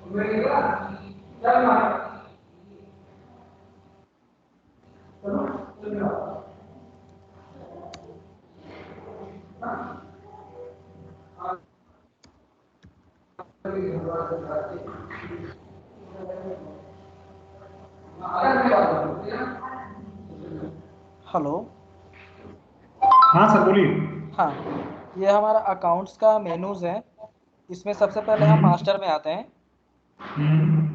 Hello. हाँ sir बोलिए। हाँ, ये हमारा अकाउंट्स का मेनूज़ है। इसमें सबसे पहले हम हम्म, मास्टर में आते हैं। हम्म,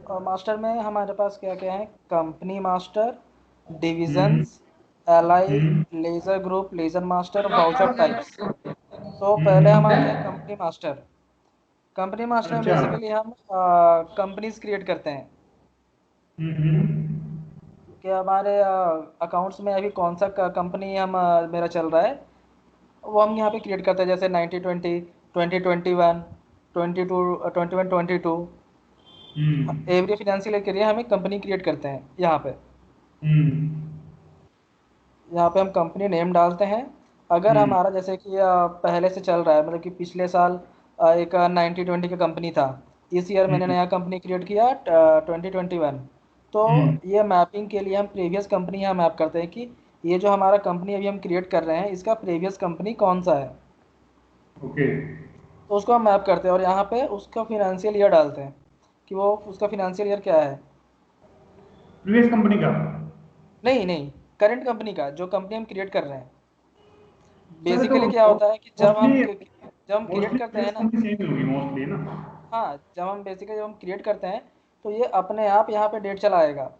और मास्टर में हमारे पास क्या-क्या है, company master, hmm, divisions, LI, hmm, ledger group, ledger master, voucher types. तो पहले हम आते हैं hmm. Company master. Company master में अच्छा। बेसिकली हम कंपनीज़ क्रिएट करते हैं हम्म, कि हमारे अकाउंट्स में अभी कौन-सा क कंपनी मेरा चल रहा है, वो हम यहाँ पे क्रिएट करते हैं। जैसे 90-20, 20-21, 22 21-22। हम्म, एवरी फाइनेंशियल ईयर के लिए हम एक कंपनी क्रिएट करते हैं यहाँ पे। हम्म, यहाँ पे हम कंपनी नेम डालते हैं। अगर हम्म, हमारा जैसे कि पहले से चल रहा है, मतलब कि पिछले साल एक 90-20 का कंपनी था, इस ईयर मैंने हम्म, नया कंपनी क्रिएट किया 20-21। तो हम्म। ये मैपिंग के लिए हम प्रीवियस कंपनी यहाँ मैप करते हैं कि ये जो हमारा कंपनी अभी हम क्रिएट कर रहे हैं, इसका प्रीवियस कंपनी कौन सा है। ओके। तो उसको हम मैप करते हैं और यहाँ पे उसका फिनेंशियल ईयर डालते हैं कि वो उसका फिनेंशियल ईयर क्या है। प्रीवियस कंपनी का। नहीं नहीं, करंट कंपनी का, जो कंपनी हम क्रिएट कर रहे हैं। सर तो बेसिकली क्या होता है कि मोस्टली जब हम क्रिएट मोस्टली करते हैं प्रीवियस ना। कंपनी सेम ही होगी मोस्टली ना। हाँ, जब हम क्रिएट करते हैं, तो ये अपने आप यहाँ पे डेट चला आएगा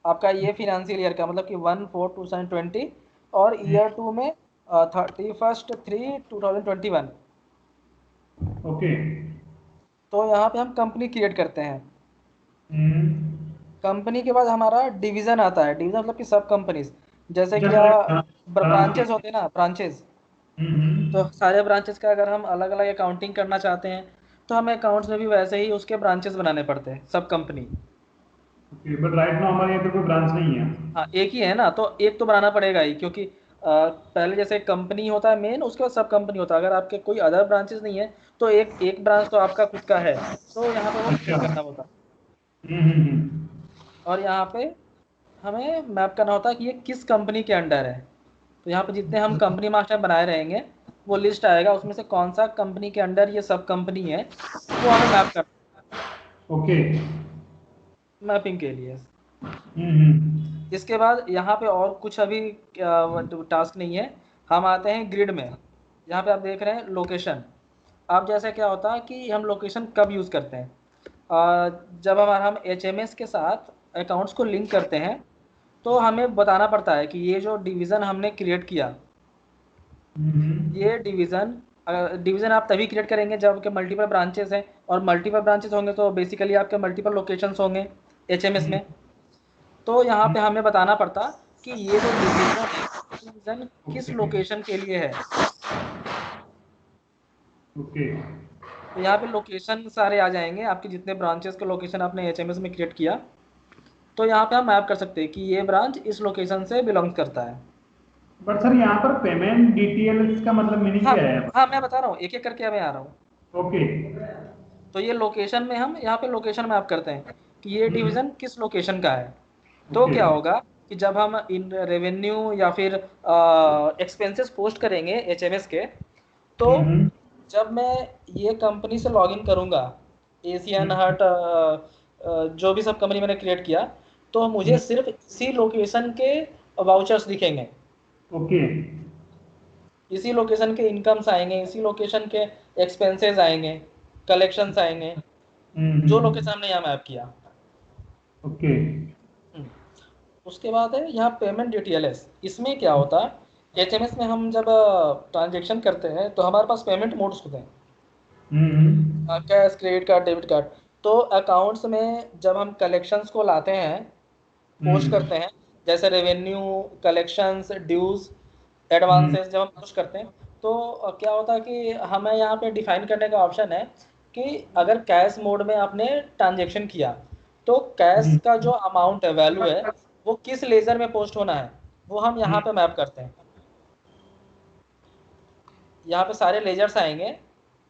आपका, ये फिनेंशियल ईयर का, मतलब कि 1/4/2020। और ईयर टू में 31/3/2021। ओके। तो यहाँ पे हम कंपनी क्रिएट करते हैं। हम्म। कंपनी के बाद हमारा डिवीज़न आता है। डिवीज़न मतलब कि सब कंपनीज, जैसे जैसे क्या ब्रांच के। ब्रांचेस होते हैं ना, ब्रांचेस। तो हम्म। सारे ब्रांचेस का अगर हम अलग अलग अकाउंटिंग करना चाहते हैं, तो हमें अकाउंट्स में भी वैसे ही उसके ब्रांचेस बनाने पड़ते हैं, सब company. Okay but right now हमारे यहाँ पे कोई ब्रांच नहीं है। हाँ, एक ही है ना, तो एक तो बनाना पड़ेगा ही, क्योंकि पहले जैसे कंपनी होता है मेन, उसके बाद सब कंपनी होता है। अगर आपके कोई अदर ब्रांचेस नहीं है, तो एक एक ब्रांच तो आपका खुद का है, तो यहाँ पे वो अच्छा। क्रिएट करना होता है। हम्म। और यहाँ पे हमें मैप करना होता है कि ये किस कंपनी के अंडर है। तो यहाँ पे जितने हम कंपनी मास्टर बनाए रहेंगे, वो लिस्ट आएगा, उसमें से कौन सा कंपनी के अंडर ये सब कंपनी है, वो हमें मैप करना ओके। है मैपिंग के लिए। हम्म। इसके बाद यहाँ पे और कुछ अभी टास्क नहीं है। हम आते हैं ग्रिड में। यहाँ पे आप देख रहे हैं लोकेशन। अब जैसे क्या होता है कि हम लोकेशन कब यूज़ करते हैं, जब हम एचएमएस के साथ अकाउंट्स को लिंक करते हैं, तो हमें बताना पड़ता है कि ये जो डिवीज़न हमने क्रिएट किया, हम्म। ये डिवीज़न आप तभी क्रिएट करेंगे जब आपके मल्टीपल ब्रांचेस हैं। और मल्टीपल ब्रांचेस होंगे तो बेसिकली आपके मल्टीपल लोकेशंस होंगे एचएमएस हम्म। में। तो यहाँ पे हमें बताना पड़ता कि ये जो डिवीज़न है, डिवीज़न किस ओके। लोकेशन के लिए है। ओके। तो यहाँ पे लोकेशन सारे आ जाएंगे, आपके जितने ब्रांचेस के लोकेशन आपने एचएमएस में क्रिएट किया, तो यहाँ पे हम मैप कर सकते हैं कि ये ब्रांच इस लोकेशन से बिलोंग करता है। बट सर यहाँ पर पेमेंट डिटेल्स का मतलब मीनिंग हाँ क्या है? हाँ, मैं बता रहा हूँ, एक एक करके मैं आ रहा हूँ। ओके। तो ये लोकेशन में हम यहाँ पे लोकेशन मैप करते हैं कि ये हम्म। डिवीज़न किस लोकेशन का है। तो ओके। क्या होगा कि जब हम इन रेवेन्यू या फिर एक्सपेंसेस पोस्ट करेंगे एचएमएस के, तो हम्म। जब मैं ये कंपनी से लॉगिन करूँगा, एशियन हम्म। हट, जो भी सब कंपनी मैंने क्रिएट किया, तो मुझे हम्म। सिर्फ इसी लोकेशन के वाउचर्स दिखेंगे, ओके। इसी लोकेशन के इनकम्स आएंगे, इसी लोकेशन के एक्सपेंसेस आएंगे, कलेक्शंस आएंगे, जो लोकेशन हमने यहाँ मैप किया। ओके। हम्म। उसके बाद है यहाँ पेमेंट डिटेल्स। इसमें क्या होता है, एचएमएस में हम जब ट्रांजेक्शन करते हैं, तो हमारे पास पेमेंट मोड्स होते हैं, hmm. Cash, credit card, debit card. तो अकाउंट्स में जब हम कलेक्शंस को लाते हैं, पोस्ट हम्म। करते हैं, जैसे रेवेन्यू, कलेक्शंस, ड्यूज, हम्म। एडवांसेस जब हम पोस्ट करते हैं, तो क्या होता है कि हमें यहाँ पे डिफाइन करने का ऑप्शन है कि अगर कैश मोड में आपने ट्रांजेक्शन किया, तो कैश हम्म। का जो अमाउंट है, वैल्यू है, वो किस लेज़र में पोस्ट होना है, वो हम यहाँ पे मैप करते हैं। यहाँ पे सारे लेजर्स आएंगे,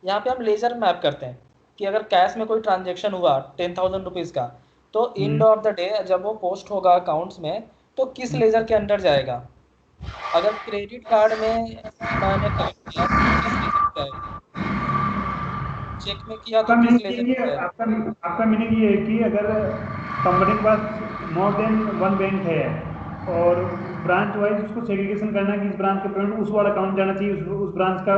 यहाँ पे हम लेजर मैप करते हैं। कि अगर कैश में कोई ट्रांजेक्शन हुआ 10,000 रुपीज़ का, तो एंड ऑफ द डे जब वो पोस्ट होगा अकाउंट्स में, तो किस लेजर के अंडर जाएगा। अगर क्रेडिट कार्ड में मैंने कलेक्ट किया तो किस लेजर में जाएगा, चेक में किया आपका तो किस मीनिंग लेजर ये में जाएगा। आपका आपका मीनिंग ये है कि अगर कंपनी के पास मोर देन वन बैंक है और ब्रांच वाइज उसको सेग्रीगेशन करना है कि इस ब्रांच का पेमेंट उस वाला अकाउंट जाना चाहिए, उस ब्रांच का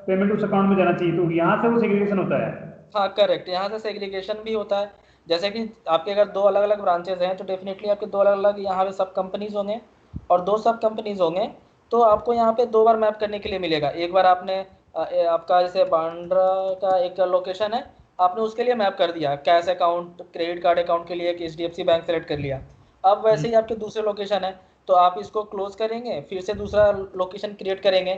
पेमेंट उस अकाउंट में जाना चाहिए, तो यहाँ से वो सेग्रीगेशन होता है। हाँ करेक्ट, यहाँ से सेग्रीगेशन भी होता है। जैसे कि आपके अगर दो अलग अलग ब्रांचेज हैं तो डेफिनेटली आपके दो अलग अलग यहाँ पे सब कंपनीज होंगे, और दो सब कंपनीज होंगे तो आपको यहाँ पे दो बार मैप करने के लिए मिलेगा। एक बार आपने आपका जैसे बांद्रा का एक लोकेशन है, आपने उसके लिए मैप कर दिया cash account, credit card account के लिए एक HDFC बैंक सेलेक्ट कर लिया। अब वैसे ही आपके दूसरे लोकेशन है, तो आप इसको क्लोज करेंगे, फिर से दूसरा लोकेशन क्रिएट करेंगे।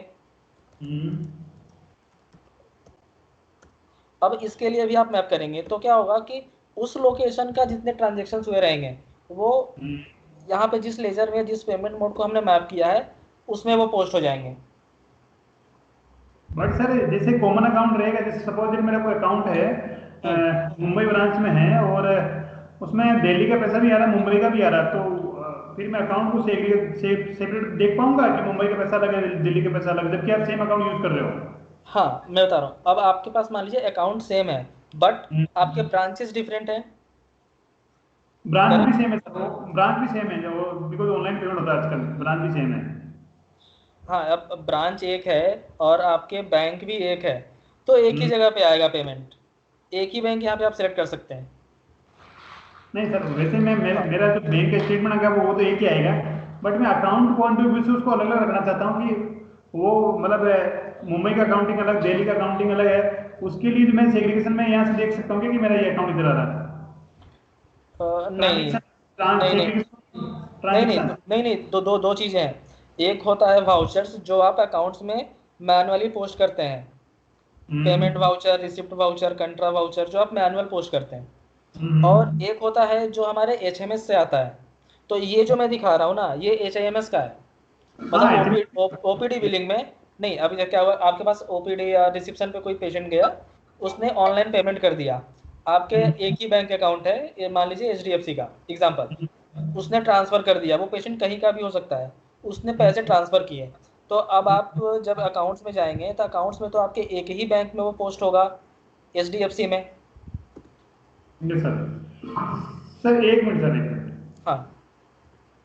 अब इसके लिए भी आप मैप करेंगे तो क्या होगा कि उस लोकेशन का जितने ट्रांजेक्शन हुए रहेंगे वो यहाँ पे जिस लेजर में जिस पेमेंट मोड को हमने मैप किया है उसमें वो पोस्ट हो जाएंगे। बट सर जैसे कॉमन अकाउंट रहेगा, जैसे सपोज मेरा कोई अकाउंट है हम्म। मुंबई ब्रांच में है और उसमें दिल्ली का पैसा भी आ रहा है, मुंबई का भी आ रहा है, तो फिर मैं अकाउंट को सेपरेट देख पाऊंगा कि मुंबई का पैसा लगे दिल्ली का पैसा लगे, जबकि आप सेम अकाउंट यूज कर रहे हो। हाँ मैं बता रहा हूँ, अब आपके पास मान लीजिए अकाउंट सेम है बट आपके ब्रांचेस डिफरेंट हैं। ब्रांच भी करेक्ट। सेम है सर, वो ब्रांच भी सेम है जो, बिकॉज ऑनलाइन पेमेंट होता है आजकल, ब्रांच भी सेम है। हाँ अब ब्रांच एक है और आपके बैंक भी एक है, तो एक ही हम्म, जगह पे आएगा पेमेंट, एक ही बैंक यहाँ पे आप सेलेक्ट कर सकते हैं। नहीं सर वैसे हाँ मेरा जो बैंक का स्टेटमेंट आएगा वो तो एक ही आएगा, बट मैं अकाउंट पॉइंट ऑफ व्यू से उसको अलग अलग रखना चाहता हूँ कि वो मतलब मुंबई का अकाउंटिंग अलग, दिल्ली का अकाउंटिंग अलग है, उसके लिए मैं सेग्रीगेशन में यहाँ से देख सकता हूँ कि मेरा ये अकाउंट इधर आ रहा है। नहीं ट्रांजेक्शन नहीं नहीं सेग्रीगेशन नहीं नहीं ट्रांजेक्शन। नहीं नहीं, दो दो दो चीज़ें हैं। एक होता है वाउचर्स जो आप अकाउंट्स में मैनुअली पोस्ट करते हैं, पेमेंट हम्म वाउचर, रिसिप्ट वाउचर, कंट्रा वाउचर जो आप मैनुअल पोस्ट करते हैं। और हम्म, एक होता है जो हमारे HMS से आता है। तो ये जो मैं दिखा रहा हूँ ना ये HIMS का है, हाँ मतलब एचएमएस। OPD बिलिंग में। नहीं अभी क्या हुआ, आपके पास OPD या रिसिप्शन पे कोई पेशेंट गया, उसने ऑनलाइन पेमेंट कर दिया, आपके एक ही बैंक अकाउंट है, ये मान लीजिए HDFC का एग्जांपल, उसने ट्रांसफ़र कर दिया, वो पेशेंट कहीं का भी हो सकता है, उसने पैसे ट्रांसफ़र किए। तो अब आप जब अकाउंट्स में जाएंगे तो अकाउंट्स में तो आपके एक ही बैंक में वो पोस्ट होगा, HDFC में। Yes sir. सर एक मिनट सर, एक मिनट। हाँ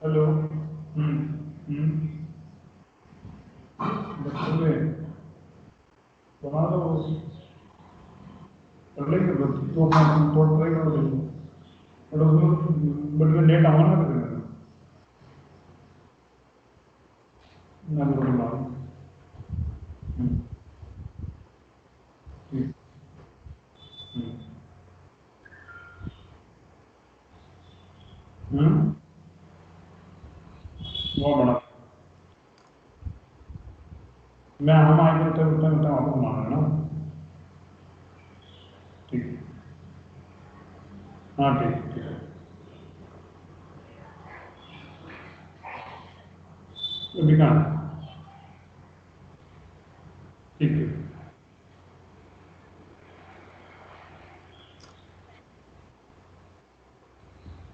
हेलो। हम्म। बच्चों में बना दो, कर लेंगे तो तो ट्राई कर लेंगे, बट उसमें बट मैं लेट आऊँगा ना फिर मैं बोल रहा हूँ। ठीक। हम्म हम्म, बहुत बड़ा। मैं हम आएंगे तो आपको घुमाना है ना। ठीक है। हाँ ठीक ठीक है। अभी कहाँ है? ठीक है।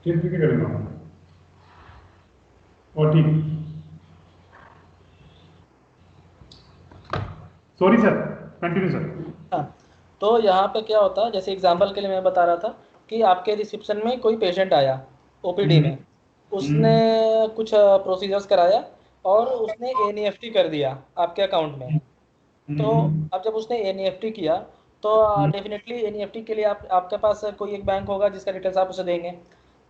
ठीक ठीक है करेंगे हम। और ठीक। Sorry sir, continue sir. हाँ, तो यहाँ पे क्या होता है, जैसे एग्जांपल के लिए मैं बता रहा था कि आपके रिसेप्शन में कोई पेशेंट आया OPD हम्म में, उसने हम्म कुछ प्रोसीजर्स कराया और उसने NEFT कर दिया आपके अकाउंट में। तो हम्म अब जब उसने NEFT किया तो हम्म डेफिनेटली NEFT के लिए आपके पास कोई एक बैंक होगा जिसका डिटेल्स आप उसे देंगे,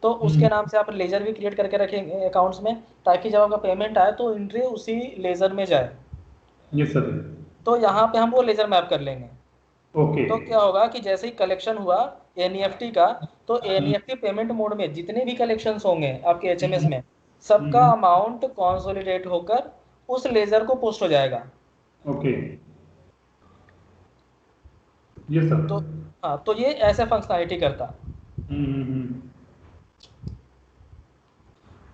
तो उसके हम्म, नाम से आप लेजर भी क्रिएट करके रखेंगे अकाउंट्स में, ताकि जब आपका पेमेंट आए तो एंट्री उसी लेजर में जाए। Yes sir. तो यहाँ पे हम वो लेजर मैप कर लेंगे। ओके। तो क्या होगा कि जैसे ही कलेक्शन हुआ NEFT का, तो NEFT पेमेंट मोड में जितने भी कलेक्शंस होंगे आपके HMS में, सबका हम्म, अमाउंट कॉन्सोलिडेट होकर उस लेजर को पोस्ट हो जाएगा। ओके। Yes sir. तो हाँ, तो ये ऐसे फंक्शनैलिटी करता। हम्म।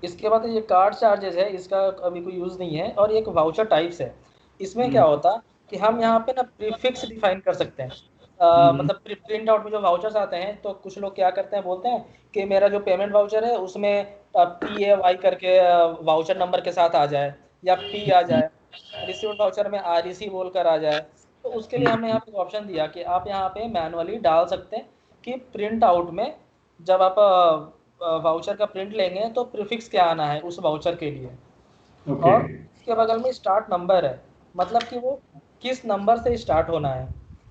इसके बाद ये कार्ड चार्जेस है, इसका अभी कोई यूज़ नहीं है, और एक वाउचर टाइप्स है। इसमें क्या हम्म होता कि हम यहाँ पे ना प्रीफिक्स डिफाइन कर सकते हैं। मतलब प्रिंट आउट में जो वाउचर्स आते हैं, तो कुछ लोग क्या करते हैं, बोलते हैं कि मेरा जो पेमेंट वाउचर है उसमें PAY करके वाउचर नंबर के साथ आ जाए, या P आ जाए, रिसीव्ड वाउचर में REC बोलकर आ जाए। तो उसके लिए हमने यहाँ पे ऑप्शन दिया कि आप यहाँ पे मैनुअली डाल सकते हैं कि प्रिंट आउट में जब आप वाउचर का प्रिंट लेंगे तो प्रीफिक्स क्या आना है उस वाउचर के लिए। ओके। और इसके बगल में स्टार्ट नंबर है, मतलब कि वो किस नंबर से स्टार्ट होना है।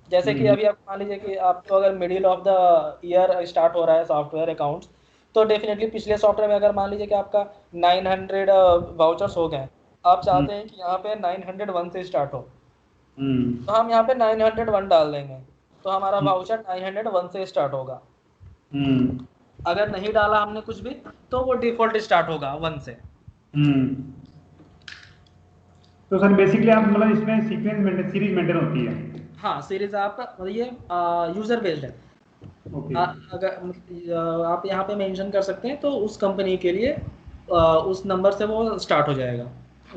जैसे कि अभी आप मान लीजिए कि आपको अगर middle of the year start हो रहा है सॉफ्टवेयर अकाउंट्स, तो डेफिनेटली पिछले सॉफ्टवेयर में अगर मान लीजिए कि आपका 900 वाउचर्स हो गए, आप चाहते हैं कि यहाँ पे 901 से स्टार्ट हो, तो हम यहाँ पे 901 डाल देंगे, तो हमारा वाउचर 901 से स्टार्ट होगा। अगर नहीं डाला हमने कुछ भी, तो वो डिफॉल्ट स्टार्ट होगा 1 से। तो सर बेसिकली आप मतलब इसमें सीक्वेंस मेंटेन, सीरीज मेंटेन होती है? हाँ, सीरीज आप मतलब ये यूजर बेस्ड है। ओके। अगर आप यहाँ पे मेंशन कर सकते हैं तो उस कंपनी के लिए उस नंबर से वो स्टार्ट हो जाएगा।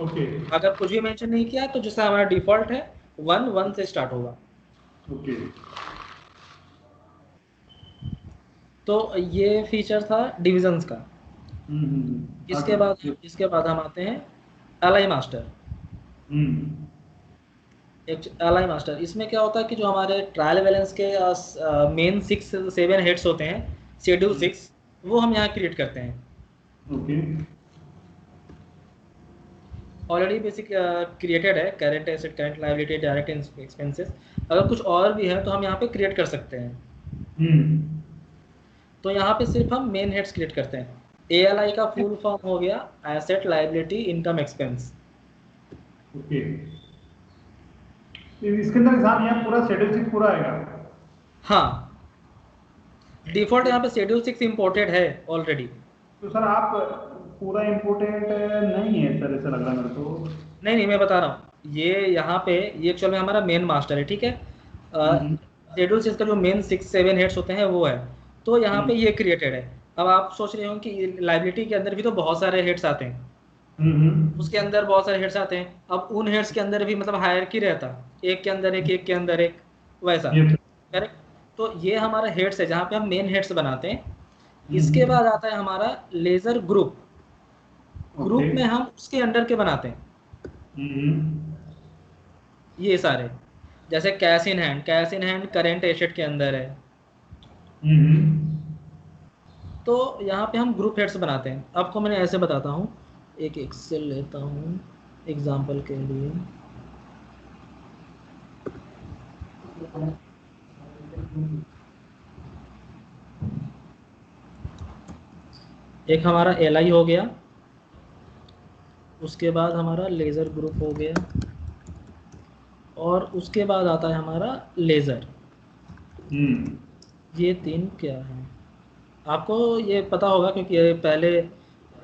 ओके। अगर कुछ भी मेंशन नहीं किया तो जैसा हमारा डिफॉल्ट है 1 से स्टार्ट होगा। ओके। तो ये फीचर था डिविजन्स का। इसके बाद आगे। इसके बाद हम आते हैं एलआई मास्टर। एलआई मास्टर, इसमें क्या होता है कि जो हमारे ट्रायल बैलेंस के मेन 6-7 हेड्स होते हैं, शेड्यूल 6, वो हम यहाँ क्रिएट करते हैं। ओके। ऑलरेडी बेसिक क्रिएटेड है, current asset, current liability, direct expenses. अगर कुछ और भी है तो हम यहाँ पे क्रिएट कर सकते हैं। तो यहाँ पे सिर्फ हम मेन हेड्स क्रिएट करते हैं। ALI का फुल फॉर्म हो गया asset liability income expense. Okay. इसके अंदर साहब यहाँ पूरा शेड्यूल 6 पूरा आएगा? हाँ, डिफॉल्ट यहाँ पे शेड्यूल 6 इंपोर्टेड है ऑलरेडी। तो सर आप पूरा इम्पोर्टेंट नहीं है सर, ऐसा लग रहा है मेरे को। नहीं, मैं बता रहा हूँ, ये यहाँ पे ये एक्चुअल में हमारा मेन मास्टर है, ठीक है। शेड्यूल 6 का जो मेन 6-7 हेड्स होते हैं वो है, तो यहाँ पे ये क्रिएटेड है। अब आप सोच रहे हो कि लाइबिलिटी के अंदर भी तो बहुत सारे हेड्स आते हैं, उसके अंदर बहुत सारे हेड्स आते हैं। अब उन हेड्स के अंदर भी मतलब हायरार्की रहता, एक के अंदर एक, एक के अंदर एक, वैसा। करेक्ट। तो ये हमारा हेड्स है जहाँ पे हम मेन हेड्स बनाते हैं। इसके बाद आता है हमारा लेजर ग्रुप। ग्रुप में हम उसके अंडर के बनाते हैं ये सारे, जैसे cash in hand, cash in hand current asset के अंदर है। तो यहाँ पे हम ग्रुप हेड्स बनाते हैं। आपको मैंने ऐसे बताता हूँ, एक एक्सेल लेता हूँ एग्जांपल के लिए। एक हमारा LI हो गया, उसके बाद हमारा लेज़र ग्रुप हो गया, और उसके बाद आता है हमारा लेज़र। ये 3 क्या है, आपको ये पता होगा क्योंकि ये पहले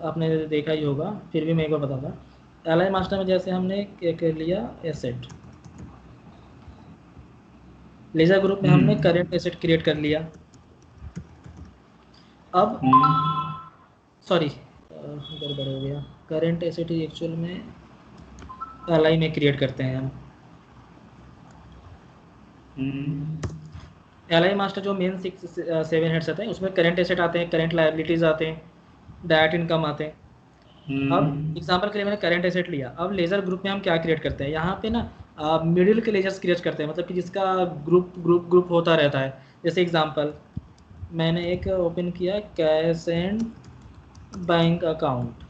आपने देखा ही होगा, फिर भी मैं एक बार बताता। LI मास्टर में जैसे हमने एक लिया एसेट, लेज़र ग्रुप में हमने करेंट एसेट क्रिएट कर लिया। अब सॉरी गड़बड़ हो गया, करेंट एसेट एक्चुअल में LI में क्रिएट करते हैं हम। LI मास्टर जो मेन 6-7 हेड्स आते हैं उसमें करंट एसेट आते हैं, करंट लायबिलिटीज आते हैं, डायरेक्ट इनकम आते हैं। अब एग्जांपल के लिए मैंने करंट एसेट लिया। अब लेजर ग्रुप में हम क्या क्रिएट करते हैं, यहाँ पे ना मिडिल के लेजर्स क्रिएट करते हैं, मतलब कि जिसका ग्रुप होता रहता है। जैसे एग्जांपल मैंने एक ओपन किया कैश एंड बैंक अकाउंट।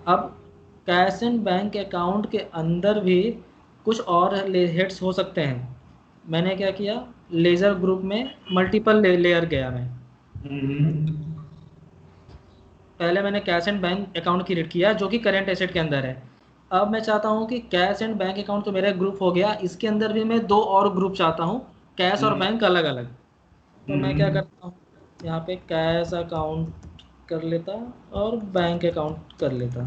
अब कैश एंड बैंक अकाउंट के अंदर भी कुछ और हेड्स हो सकते हैं। मैंने क्या किया, लेजर ग्रुप में मल्टीपल लेयर गया मैं। पहले मैंने cash and bank account create किया जो कि करेंट एसेट के अंदर है। अब मैं चाहता हूँ कि कैश एंड बैंक अकाउंट तो मेरा ग्रुप हो गया, इसके अंदर भी मैं 2 और ग्रुप चाहता हूँ, कैश और बैंक अलग अलग। तो मैं क्या करता हूँ, यहाँ पे कैश अकाउंट कर लेता और बैंक अकाउंट कर लेता।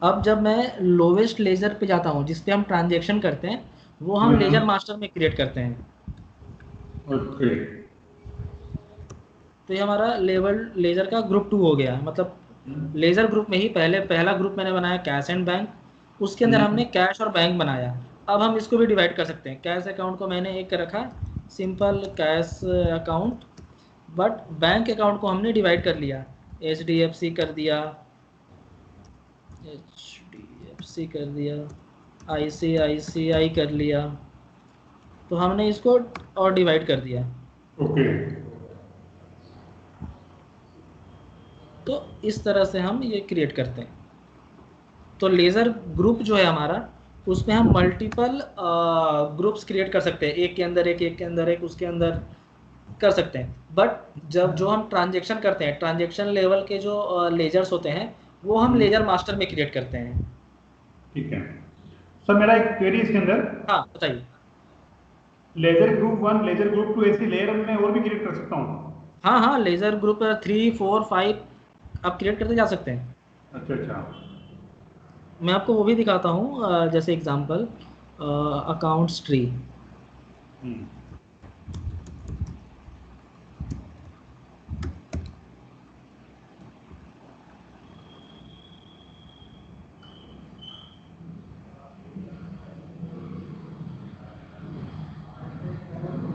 अब जब मैं लोवेस्ट लेजर पे जाता हूँ जिस पे हम ट्रांजेक्शन करते हैं, वो हम लेजर मास्टर में क्रिएट करते हैं। ओके। तो ये हमारा लेवल लेजर का ग्रुप 2 हो गया, मतलब लेजर ग्रुप में ही पहला ग्रुप मैंने बनाया कैश एंड बैंक, उसके अंदर हमने कैश और बैंक बनाया। अब हम इसको भी डिवाइड कर सकते हैं। कैश अकाउंट को मैंने एक रखा simple cash account, but bank account को हमने डिवाइड कर लिया, HDFC कर दिया, HDFC कर दिया, ICICI कर लिया, तो हमने इसको और डिवाइड कर दिया। ओके। तो इस तरह से हम ये क्रिएट करते हैं। तो लेज़र ग्रुप जो है हमारा, उसमें हम मल्टीपल ग्रुप्स क्रिएट कर सकते हैं, एक के अंदर एक, एक के अंदर एक, उसके अंदर कर सकते हैं। बट जब जो हम ट्रांजेक्शन करते हैं, ट्रांजेक्शन लेवल के जो लेजर्स होते हैं वो हम लेजर मास्टर में क्रिएट करते हैं। ठीक है सर, मेरा एक क्वेरी इसके अंदर। हाँ बताइए। लेजर ग्रुप 1, लेजर ग्रुप 2 ऐसी लेयर में और भी क्रिएट कर सकता हूँ? हाँ हाँ, लेजर ग्रुप 3, 4, 5 आप क्रिएट करते जा सकते हैं। अच्छा अच्छा। मैं आपको वो भी दिखाता हूँ, जैसे एग्जांपल अकाउंट्स ट्री।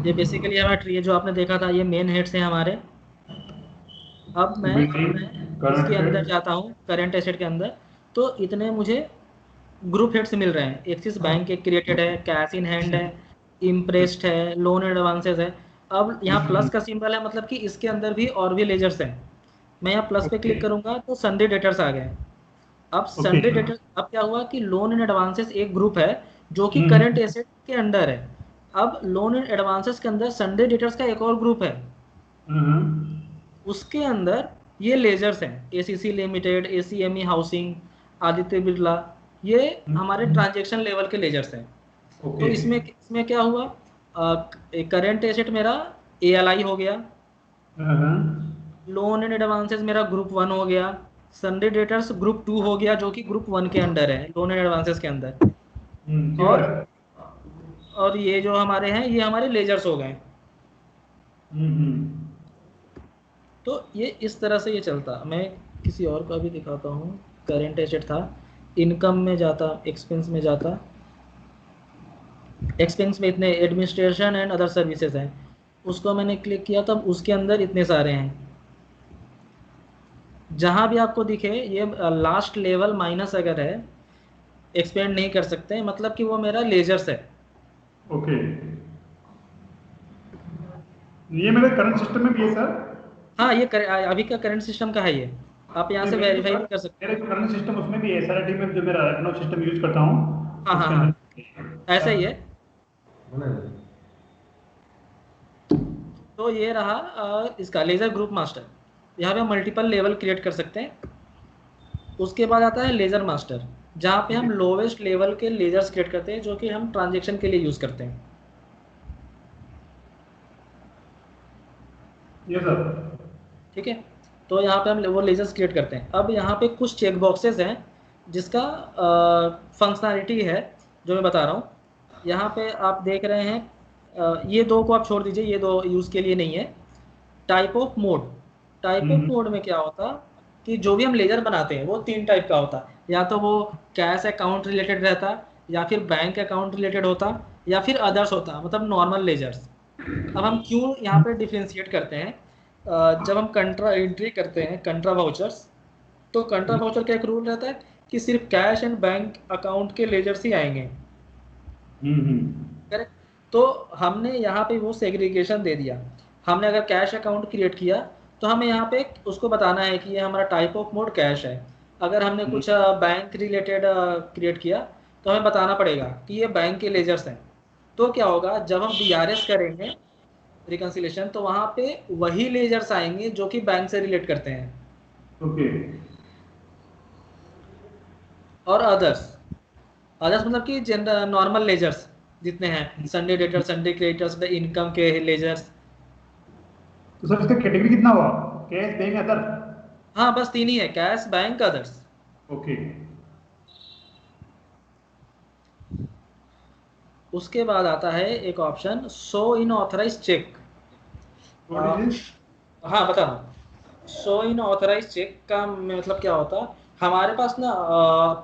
ये बेसिकली हमारा ट्री है, जो आपने देखा था, ये मेन हेड्स हैं हमारे। अब मैं करंट इसके अंदर एसेट। जाता हूँ करेंट एसेट के अंदर, तो इतने मुझे ग्रुप हेड्स मिल रहे हैं। एक्सिस बैंक एक क्रिएटेड है, कैश इन हैंड है, इम्प्रेस्ड है, लोन एडवांसेस है। अब यहाँ प्लस का सिंबल है, मतलब कि इसके अंदर भी और भी लेजर्स हैं। मैं यहाँ प्लस पे ओके क्लिक करूंगा तो संडे डेटर्स आ गए। अब ओके। संडे डेटर्स, अब क्या हुआ कि लोन एंड एडवांसेस एक ग्रुप है जो कि करंट एसेट के अंडर है। अब लोन एंड एडवांसेस के अंदर संडे डेटर्स का एक और ग्रुप है, उसके अंदर ये लेजर्स हैं, ACC limited, ACME housing, Aditya Birla, ये हमारे ट्रांजैक्शन लेवल के लेजर्स हैं। तो ओके। इसमें इसमें क्या हुआ, करंट एसेट मेरा एएलआई हो गया, लोन एंड एडवांसेस मेरा ग्रुप 1 हो गया, संडे डेटर्स ग्रुप 2 हो गया जो कि ग्रुप 1 के अंडर है, लोन एंड एडवांसेस के अंदर। ठीक और है। और ये जो हमारे हैं ये हमारे लेजर्स हो गए। तो ये इस तरह से ये चलता। मैं किसी और का भी दिखाता हूँ। करेंट एसेट था, इनकम में जाता, एक्सपेंस में जाता, एक्सपेंस में इतने एडमिनिस्ट्रेशन एंड अदर सर्विसेज हैं, उसको मैंने क्लिक किया तब उसके अंदर इतने सारे हैं। जहाँ भी आपको दिखे ये लास्ट लेवल माइनस अगर है, एक्सपेंड नहीं कर सकते, मतलब कि वो मेरा लेजर्स है। ओके, ये मेरे करंट सिस्टम में भी है सर? हाँ ये अभी का करंट सिस्टम का है ये, आप यहाँ नहीं, से मेरे जो वेरीफाई भी कर सकते मेरे हैं। जो करंट सिस्टम उसमें भी है सर, में जो मेरा रखना सिस्टम यूज करता हाँ हूँ हाँ उसके हाँ, अंदर। ऐसा ही है। तो ये रहा इसका लेज़र ग्रुप मास्टर। यहाँ पे हम मल्टीपल लेवल क्रिएट कर सकते हैं। उसके बाद आता है लेज़र मास्टर, जहाँ पे हम लोवेस्ट लेवल के लेजर्स क्रिएट करते हैं जो कि हम ट्रांजेक्शन के लिए यूज़ करते हैं। ये सर। ठीक है, तो यहाँ पे हम वो लेजर्स क्रिएट करते हैं। अब यहाँ पे कुछ चेक बॉक्सेस हैं जिसका फंक्शनैलिटी है जो मैं बता रहा हूँ। यहाँ पे आप देख रहे हैं, ये दो को आप छोड़ दीजिए, ये दो यूज़ के लिए नहीं है। Type of mode, type of mode में क्या होता कि जो भी हम लेजर बनाते हैं वो 3 टाइप का होता। या तो वो कैश अकाउंट रिलेटेड रहता, या फिर बैंक अकाउंट रिलेटेड होता, या फिर अदर्स होता, मतलब नॉर्मल लेजर्स। अब हम क्यों यहाँ पे डिफ्रेंशिएट करते हैं, जब हम कंट्रा एंट्री करते हैं कंट्रा वाउचर्स, तो कंट्रा वाउचर का एक रूल रहता है कि सिर्फ कैश एंड बैंक अकाउंट के लेजर्स ही आएंगे। करेक्ट। तो हमने यहाँ पे वो सेग्रीगेशन दे दिया। हमने अगर कैश अकाउंट क्रिएट किया तो हमें यहाँ पे उसको बताना है कि ये हमारा टाइप ऑफ मोड कैश है। अगर हमने कुछ बैंक रिलेटेड क्रिएट किया तो हमें बताना पड़ेगा कि ये बैंक के लेजर्स हैं। तो क्या होगा, जब हम DRS करेंगे रिकन्सिलेशन, तो वहाँ पे वही लेजर्स आएंगे जो कि बैंक से रिलेट करते हैं। ओके। और अदर्स, अदर्स मतलब कि जनरल नॉर्मल लेजर्स जितने हैं, Sunday debtor, Sunday creditors, income के लेजर्स। तो सर इसका कैटेगरी कितना हुआ? Cash, bank, other? हाँ बस 3 ही है, कैश बैंक अदर्स। ओके। उसके बाद आता है एक option, show unauthorised cheque. What is this? हाँ बता रहा हूँ। शो इन ऑथराइज चेक का मतलब क्या होता है, हमारे पास ना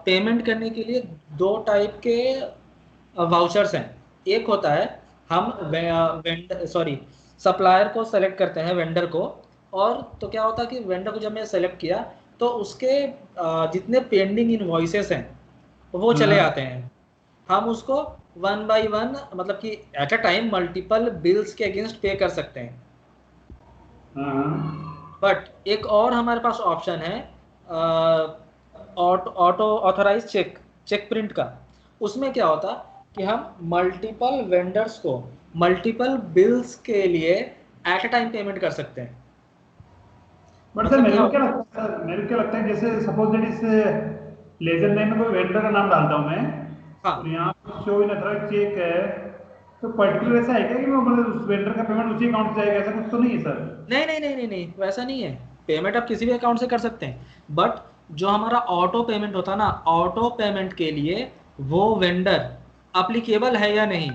पेमेंट करने के लिए दो टाइप के वाउचर्स हैं। एक होता है हम वेंडर सॉरी सप्लायर को सेलेक्ट करते हैं, वेंडर को। और तो क्या होता है कि वेंडर को जब मैं सेलेक्ट किया तो उसके जितने पेंडिंग इनवॉइसेस हैं वो चले हाँ आते हैं। हम उसको वन बाय वन मतलब कि at a time multiple bills के अगेंस्ट पे कर सकते हैं। हाँ हाँ। बट एक और हमारे पास ऑप्शन है auto authorise cheque, cheque print का। उसमें क्या होता कि हम मल्टीपल वेंडर्स को मल्टीपल बिल्स के लिए एट अ टाइम पेमेंट कर सकते हैं। बट सर मतलब मेरे क्या को क्या होता है। लगता है, सर मेरे को क्या लगता है, जैसे सपोज दैट इस लेजर नेम में कोई वेंडर का नाम डालता हूँ मैं, और हाँ, यहाँ पर शो इन अथॉराइज चेक है, तो पर्टिकुलर ऐसा है क्या कि मैं मतलब उस वेंडर का पेमेंट उसी अकाउंट से जाएगा, ऐसा कुछ तो नहीं है सर? नहीं नहीं नहीं नहीं नहीं वैसा नहीं है। पेमेंट आप किसी भी अकाउंट से कर सकते हैं, बट जो हमारा ऑटो पेमेंट होता है ना, ऑटो पेमेंट के लिए वो वेंडर अप्लीकेबल है या नहीं,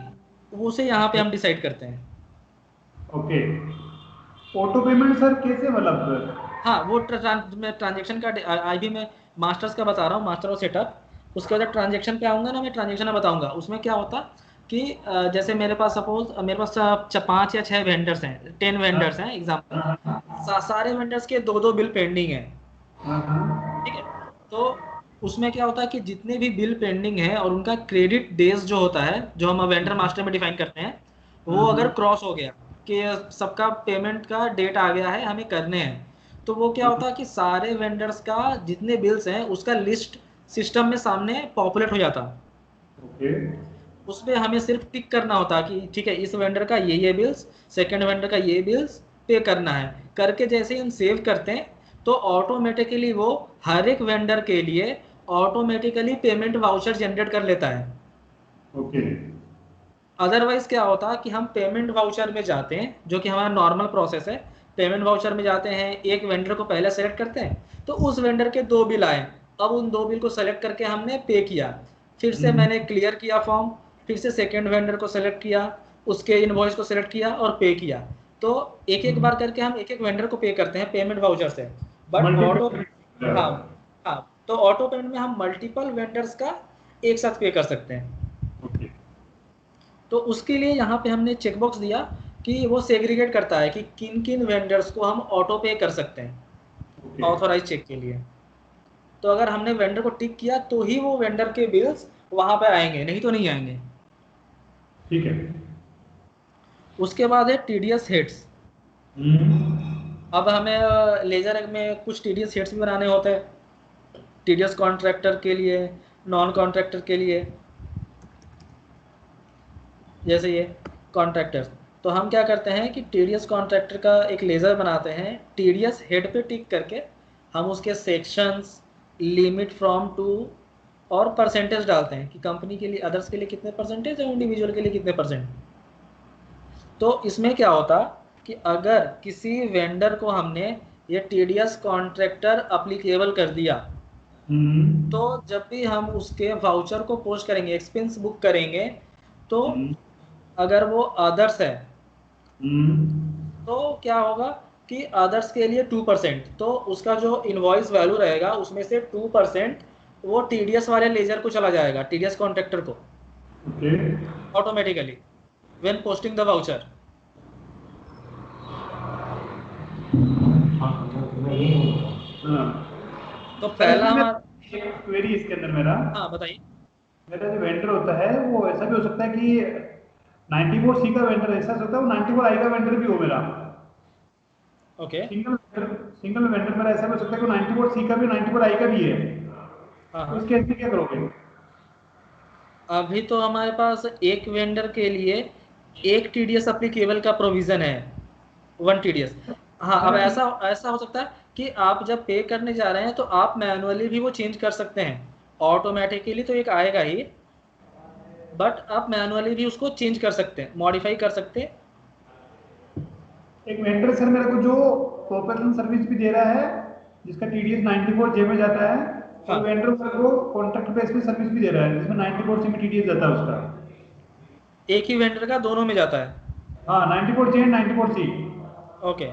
उसे यहाँ पे हम डिसाइड करते हैं। ओके। ऑटो पेमेंट सर कैसे मतलब? हाँ, वो ट्रांजेक्शन का अभी मैं मास्टर्स का बता रहा हूँ, मास्टर और सेटअप। उसके बाद ट्रांजेक्शन पे आऊँगा ना, मैं ट्रांजेक्शन में बताऊँगा उसमें क्या होता कि जैसे मेरे पास सपोज मेरे पास 5 या 6 वेंडर्स हैं, 10 वेंडर्स हैं एग्जाम्पल। हाँ हाँ सारे वेंडर्स के दो दो बिल पेंडिंग है। हाँ हाँ। ठीक है। तो उसमें क्या होता है कि जितने भी बिल पेंडिंग है और उनका क्रेडिट डेज जो होता है, जो हम वेंडर मास्टर में डिफाइन करते हैं, वो अगर क्रॉस हो गया कि सबका पेमेंट का डेट आ गया है, हमें करने हैं, तो वो क्या होता है कि सारे वेंडर्स का जितने बिल्स हैं उसका लिस्ट सिस्टम में सामने पॉपुलेट हो जाता। ओके। उसमें हमें सिर्फ टिक करना होता कि ठीक है इस वेंडर का ये बिल्स, सेकंड वेंडर का ये बिल्स पे करना है। करके जैसे ही हम सेव करते हैं तो ऑटोमेटिकली वो हर एक वेंडर के लिए ऑटोमेटिकली पेमेंट वाउचर जनरेट कर लेता है। ओके। अदरवाइज क्या होता है कि हम पेमेंट वाउचर में जाते हैं, जो कि हमारा नॉर्मल प्रोसेस है। पेमेंट वाउचर में जाते हैं, एक वेंडर को पहले सेलेक्ट करते हैं, तो उस वेंडर के दो बिल आए। अब उन दो बिल को सेलेक्ट करके हमने पे किया, फिर से मैंने क्लियर किया फॉर्म, फिर से सेकेंड वेंडर को सेलेक्ट किया, उसके इनवॉइस को सेलेक्ट किया और पे किया। तो एक एक बार करके हम एक एक वेंडर को पे करते हैं पेमेंट वाउचर से। But auto, multiple. हाँ, हाँ, तो ऑटो पेमेंट में हम मल्टीपल वेंडर्स का एक साथ पे कर सकते हैं। ओके। तो उसके लिए यहाँ पे हमने चेकबॉक्स दिया कि वो सेग्रीगेट करता है कि किन किन वेंडर्स को हम ऑटो पे कर सकते हैं ओके। ऑथोराइज चेक के लिए। तो अगर हमने वेंडर को टिक किया तो ही वो वेंडर के बिल्स वहां पे आएंगे, नहीं तो नहीं आएंगे। ठीक है। उसके बाद है टीडीएस हेड्स। हम्म। अब हमें लेजर में कुछ टीडीएस हेड्स भी बनाने होते हैं, टीडीएस कॉन्ट्रैक्टर के लिए, नॉन कॉन्ट्रैक्टर के लिए। जैसे ये कॉन्ट्रैक्टर्स, तो हम क्या करते हैं कि टीडीएस कॉन्ट्रैक्टर का एक लेज़र बनाते हैं, टीडीएस हेड पे टिक करके हम उसके सेक्शंस, लिमिट फ्रॉम टू और परसेंटेज डालते हैं कि कंपनी के लिए, अदर्स के लिए कितने परसेंटेज है, इंडिविजुअल के लिए कितने परसेंट। तो इसमें क्या होता कि अगर किसी वेंडर को हमने ये टीडीएस कॉन्ट्रैक्टर अप्लीकेबल कर दिया, तो हम्म। जब भी हम उसके वाउचर को पोस्ट करेंगे, एक्सपेंस बुक करेंगे, तो हम्म। अगर वो अदर्स है हम्म। तो क्या होगा कि अदर्स के लिए 2%, तो उसका जो इनवॉइस वैल्यू रहेगा उसमें से 2% वो टीडीएस वाले लेजर को चला जाएगा, टीडीएस कॉन्ट्रैक्टर को, okay. Automatically when posting the voucher. हाँ। तो सर पहला इसमें हमारा, मेरा एक क्वेरी इसके अंदर मेरा हाँ बताइए। मेरा जो वेंडर होता है वो ऐसा भी हो सकता है कि 94 सी का वेंडर ऐसा हो सकता है, वो 94 आई का वेंडर भी हो मेरा। ओके। सिंगल वेंडर मेरा ऐसा भी हो सकता है कि 94 सी का भी 94 आई का भी है, हाँ तो हाँ, इस केस में क्या करोगे? अभी तो हमारे पास एक वेंडर के लिए एक टीडीएस एप्लीकेबल का प्रोविजन है, 1 टीडीएस। हाँ, अब सर ऐसा ऐसा हो सकता है कि आप जब पे करने जा रहे हैं तो आप मैनुअली भी वो चेंज कर सकते हैं। ऑटोमेटिकली तो एक आएगा ही, बट आप मैनुअली भी उसको चेंज कर सकते हैं, मॉडिफाई कर सकते हैं। एक वेंडर सर मेरे को जो प्रोफेशनल सर्विस भी दे रहा है, जिसका टीडीएस 94 जे में जाता है, और हाँ, वेंडर मेरे को कॉन्ट्रैक्ट बेस पे सर्विस भी दे रहा है जिसमें 94 सी में टीडीएस जाता है उसका। एक ही वेंडर का दोनों में जाता है। हाँ 94 जे एंड 94 सी। ओके।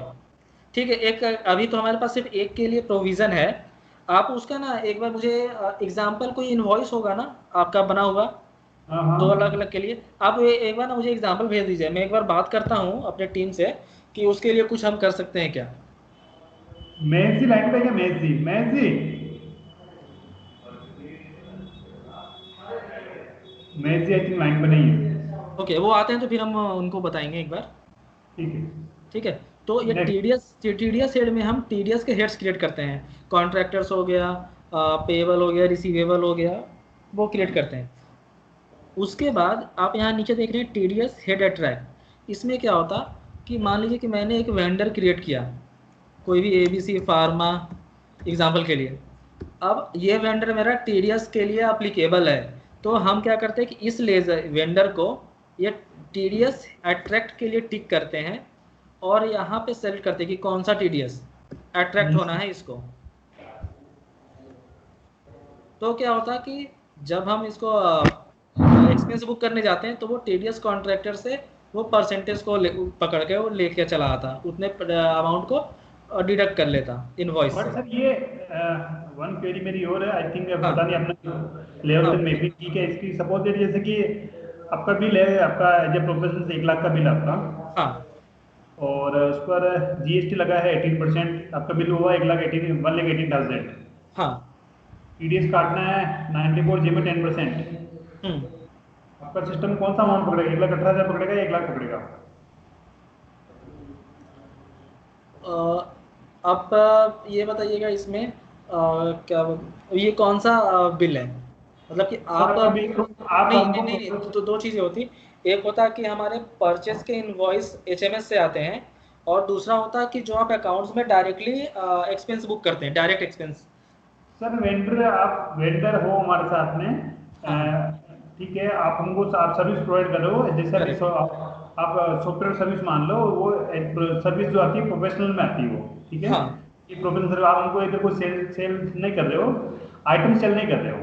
ठीक है, एक अभी तो हमारे पास सिर्फ एक के लिए प्रोविज़न है। आप उसका ना एक बार मुझे एग्ज़ाम्पल कोई इनवॉइस होगा ना आपका बना हुआ, हाँ 2 हाँ। अलग-अलग के लिए, आप एक बार ना मुझे एग्ज़ाम्पल भेज दीजिए। मैं एक बार बात करता हूँ अपने टीम से कि उसके लिए कुछ हम कर सकते हैं क्या? मेसी लाइन पे क्या, मेसी मेसी मेसी आई थिंक लाइन पे नहीं है। ओके, वो आते हैं तो फिर हम उनको बताएँगे एक बार। ठीक है। ठीक है, तो ये नेक्स्ट। टीडीएस हेड में हम टीडीएस के हेड्स क्रिएट करते हैं। कॉन्ट्रैक्टर्स हो गया, पेएबल हो गया, रिसीवेबल हो गया, वो क्रिएट करते हैं। उसके बाद आप यहाँ नीचे देख रहे हैं टीडीएस हेड अट्रैक्ट। इसमें क्या होता कि मान लीजिए कि मैंने एक वेंडर क्रिएट किया, कोई भी एबीसी फार्मा एग्जांपल के लिए। अब ये वेंडर मेरा टीडीएस के लिए अप्लीकेबल है, तो हम क्या करते हैं कि इस लेजर वेंडर को ये टीडीएस अट्रैक्ट के लिए टिक करते हैं और यहाँ पे सेलेक्ट करते हैं कि कौन सा टीडीएस अट्रैक्ट होना है इसको। तो क्या होता है कि जब हम इसको एक्सपेंस बुक करने जाते हैं तो वो टीडीएस कॉन्ट्रैक्टर से वो परसेंटेज को पकड़ के वो लेके चला आता, उतने अमाउंट को डिडक्ट कर लेता इनवॉइस बट से। सर ये वन क्वेरी मेरी और है, आई थिंक हाँ पता नहीं आपने लेवल हाँ तक मेपिंग की क्या इसकी। सपोज दैट जैसे कि आपका बिल है, आपका एज ए प्रोफेशनल से 1 लाख का बिल है आपका, हाँ और उस पर जीएसटी लगा है 18%, आपका बिल हुआ 1,18,000। हाँ। टीडीएस काटना है 94 जी में 10%। हम्म। आपका सिस्टम कौन सा अमाउंट पकड़ेगा, 1,18,000 पकड़ेगा या 1 लाख पकड़ेगा? अब ये बताइएगा इसमें क्या ये कौन सा बिल है, मतलब कि सर आप आपका बिल, आप नहीं नहीं हमको नहीं नहीं, तो दो चीज़ें होती। एक होता है कि हमारे परचेस के इनवॉइस एचएमएस से आते हैं, और दूसरा होता है कि जो आप अकाउंट्स में डायरेक्टली एक्सपेंस बुक करते हैं, डायरेक्ट एक्सपेंस। सर वेंडर, आप वेंडर हो हमारे साथ में, हाँ हाँ। ठीक है, आप हमको आप सर्विस प्रोवाइड कर रहे हो, जैसे अभी करेक्ट। आप सॉफ्टवेयर सर्विस मान लो, वो सर्विस जो आती है प्रोफेशनल में आती है वो, ठीक है। हाँ। ये प्रोफेशनल सर्विस आप हमको इधर कोई सेल सेल नहीं कर रहे हो, आइटम सेल नहीं कर रहे हो,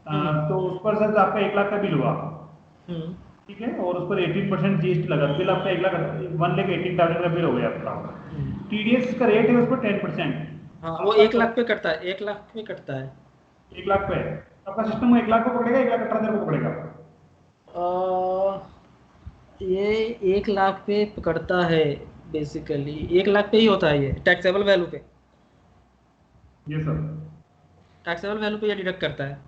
हम्म तो उस पर सर आपका 1 लाख का बिल हुआ, हम्म। ठीक है, और उस पर 18% जीएसटी लगा, बिल आपका 1 लाख 1,18,000 का बिल हो गया आपका। हम्म। टीडीएस का रेट है उस पर 10%। हाँ, वो आपका 1 लाख पे कटता है, 1 लाख पे कटता है। 1 लाख पे आपका सिस्टम 1 लाख को पकड़ेगा, 1,18,000 को पकड़ेगा? ये 1 लाख पे पकड़ता है, बेसिकली 1 लाख पे ही होता है ये टैक्सेबल वैल्यू पे। ये सर टैक्सेबल वैल्यू पे ये डिडक्ट करता है।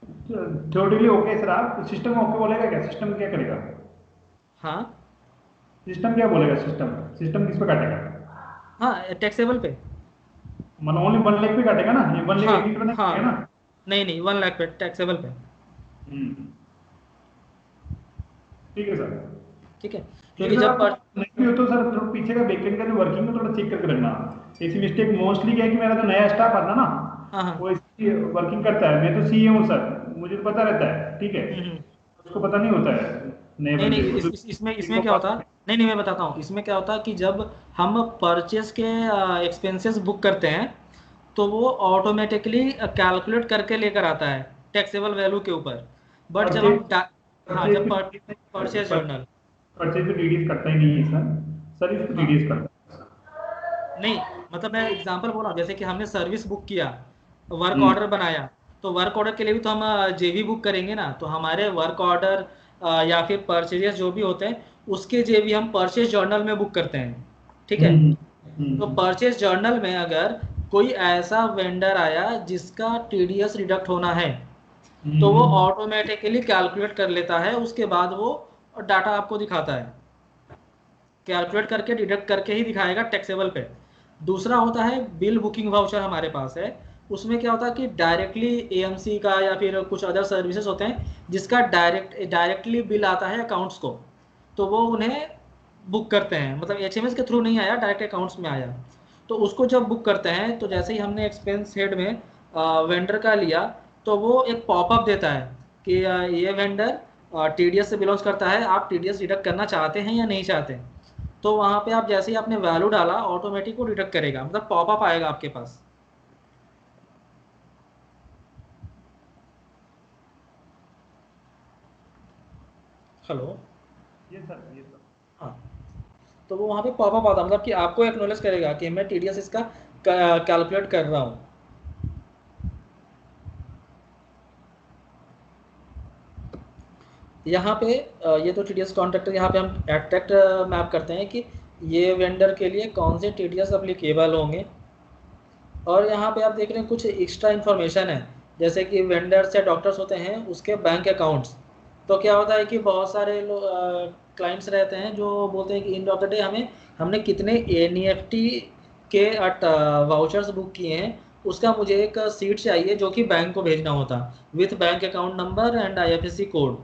थ्योरेटिकली ओके सर, आप सिस्टम ओके बोलेगा क्या, सिस्टम क्या करेगा? हाँ सिस्टम क्या बोलेगा, सिस्टम सिस्टम किस पे काटेगा? हाँ, टैक्सेबल पे। मतलब ओनली 1 लाख पे काटेगा ना, ये 1 लाख हाँ 18 पे नहीं हाँ। काटेगा ना? नहीं नहीं, 1 लाख पे टैक्सेबल पे। हम्म, ठीक है सर। ठीक है, ठीक है क्योंकि सर, जब आप नहीं भी हो तो सर थोड़ा पीछे का बैकएंड का जो वर्किंग है थोड़ा चेक करके रखना। ऐसी मिस्टेक मोस्टली क्या है कि मेरा जो नया स्टाफ आता है ना, हाँ हाँ। वो इसकी वर्किंग करता है, मैं तो सीए हूँ सर, मुझे तो पता रहता है, ठीक है, हम्म। उसको पता नहीं होता है नए नहीं नहीं, बंदे को, तो इसमें इनको इसमें क्या होता है, नहीं नहीं मैं बताता हूँ इसमें क्या होता है कि जब हम परचेस के एक्सपेंसेस बुक करते हैं तो वो ऑटोमेटिकली कैलकुलेट करके लेकर आता है टैक्सेबल वैल्यू के ऊपर। बट जब परचेज हम हाँ, परचेज जब पे परचेज जर्नल, परचेज पे टीडीएस करता ही नहीं है सर, सर इस पे हाँ टीडीएस करता नहीं, मतलब मैं एग्जांपल बोल रहा हूँ, जैसे कि हमने सर्विस बुक किया, वर्क है। ऑर्डर बनाया, तो वर्क ऑर्डर के लिए भी तो हम जेवी बुक करेंगे ना, तो हमारे वर्क ऑर्डर या फिर परचेजेस जो भी होते हैं उसके जेवी हम परचेज जर्नल में बुक करते हैं। ठीक है, हम्म तो हम्म परचेज जर्नल में अगर कोई ऐसा वेंडर आया जिसका टीडीएस रिडक्ट होना है, तो वो हम्म ऑटोमेटिकली कैलकुलेट कर लेता है, उसके बाद वो डाटा आपको दिखाता है, कैलकुलेट करके डिडक्ट करके ही दिखाएगा टैक्सेबल पे। दूसरा होता है बिल बुकिंग वाउचर हमारे पास है। उसमें क्या होता है कि डायरेक्टली एएमसी का या फिर कुछ अदर सर्विसेज होते हैं जिसका डायरेक्टली बिल आता है अकाउंट्स को, तो वो उन्हें बुक करते हैं, मतलब एचएमएस के थ्रू नहीं आया, डायरेक्ट अकाउंट्स में आया। तो उसको जब बुक करते हैं तो जैसे ही हमने एक्सपेंस हेड में वेंडर का लिया, तो वो एक पॉपअप देता है कि ये वेंडर टीडीएस से बिलोंग्स करता है, आप टीडीएस डिडक्ट करना चाहते हैं या नहीं चाहते। तो वहाँ पे आप जैसे ही आपने वैल्यू डाला ऑटोमेटिक वो डिडक्ट करेगा, मतलब पॉपअप आएगा आपके पास। हेलो। ये सर, ये सर। हाँ, तो वो वहाँ पे पॉपअप आता, मतलब कि आपको एक्नॉलेज करेगा कि मैं TDS इसका कैलकुलेट कर रहा हूँ। यहाँ पे ये तो TDS कॉन्ट्रैक्टर, यहाँ पे हम एट्रैक्ट मैप करते हैं कि ये वेंडर के लिए कौन से TDS अप्लीकेबल होंगे। और यहाँ पे आप देख रहे हैं कुछ एक्स्ट्रा इन्फॉर्मेशन है, जैसे कि वेंडर्स या डॉक्टर्स होते हैं उसके बैंक अकाउंट्स। तो क्या होता है कि बहुत सारे क्लाइंट्स रहते हैं जो बोलते हैं कि एंड ऑफ द डे हमने कितने NEFT के वाउचर्स बुक किए हैं, उसका मुझे एक सीट चाहिए जो कि बैंक को भेजना होता, with bank account number and IFSC code.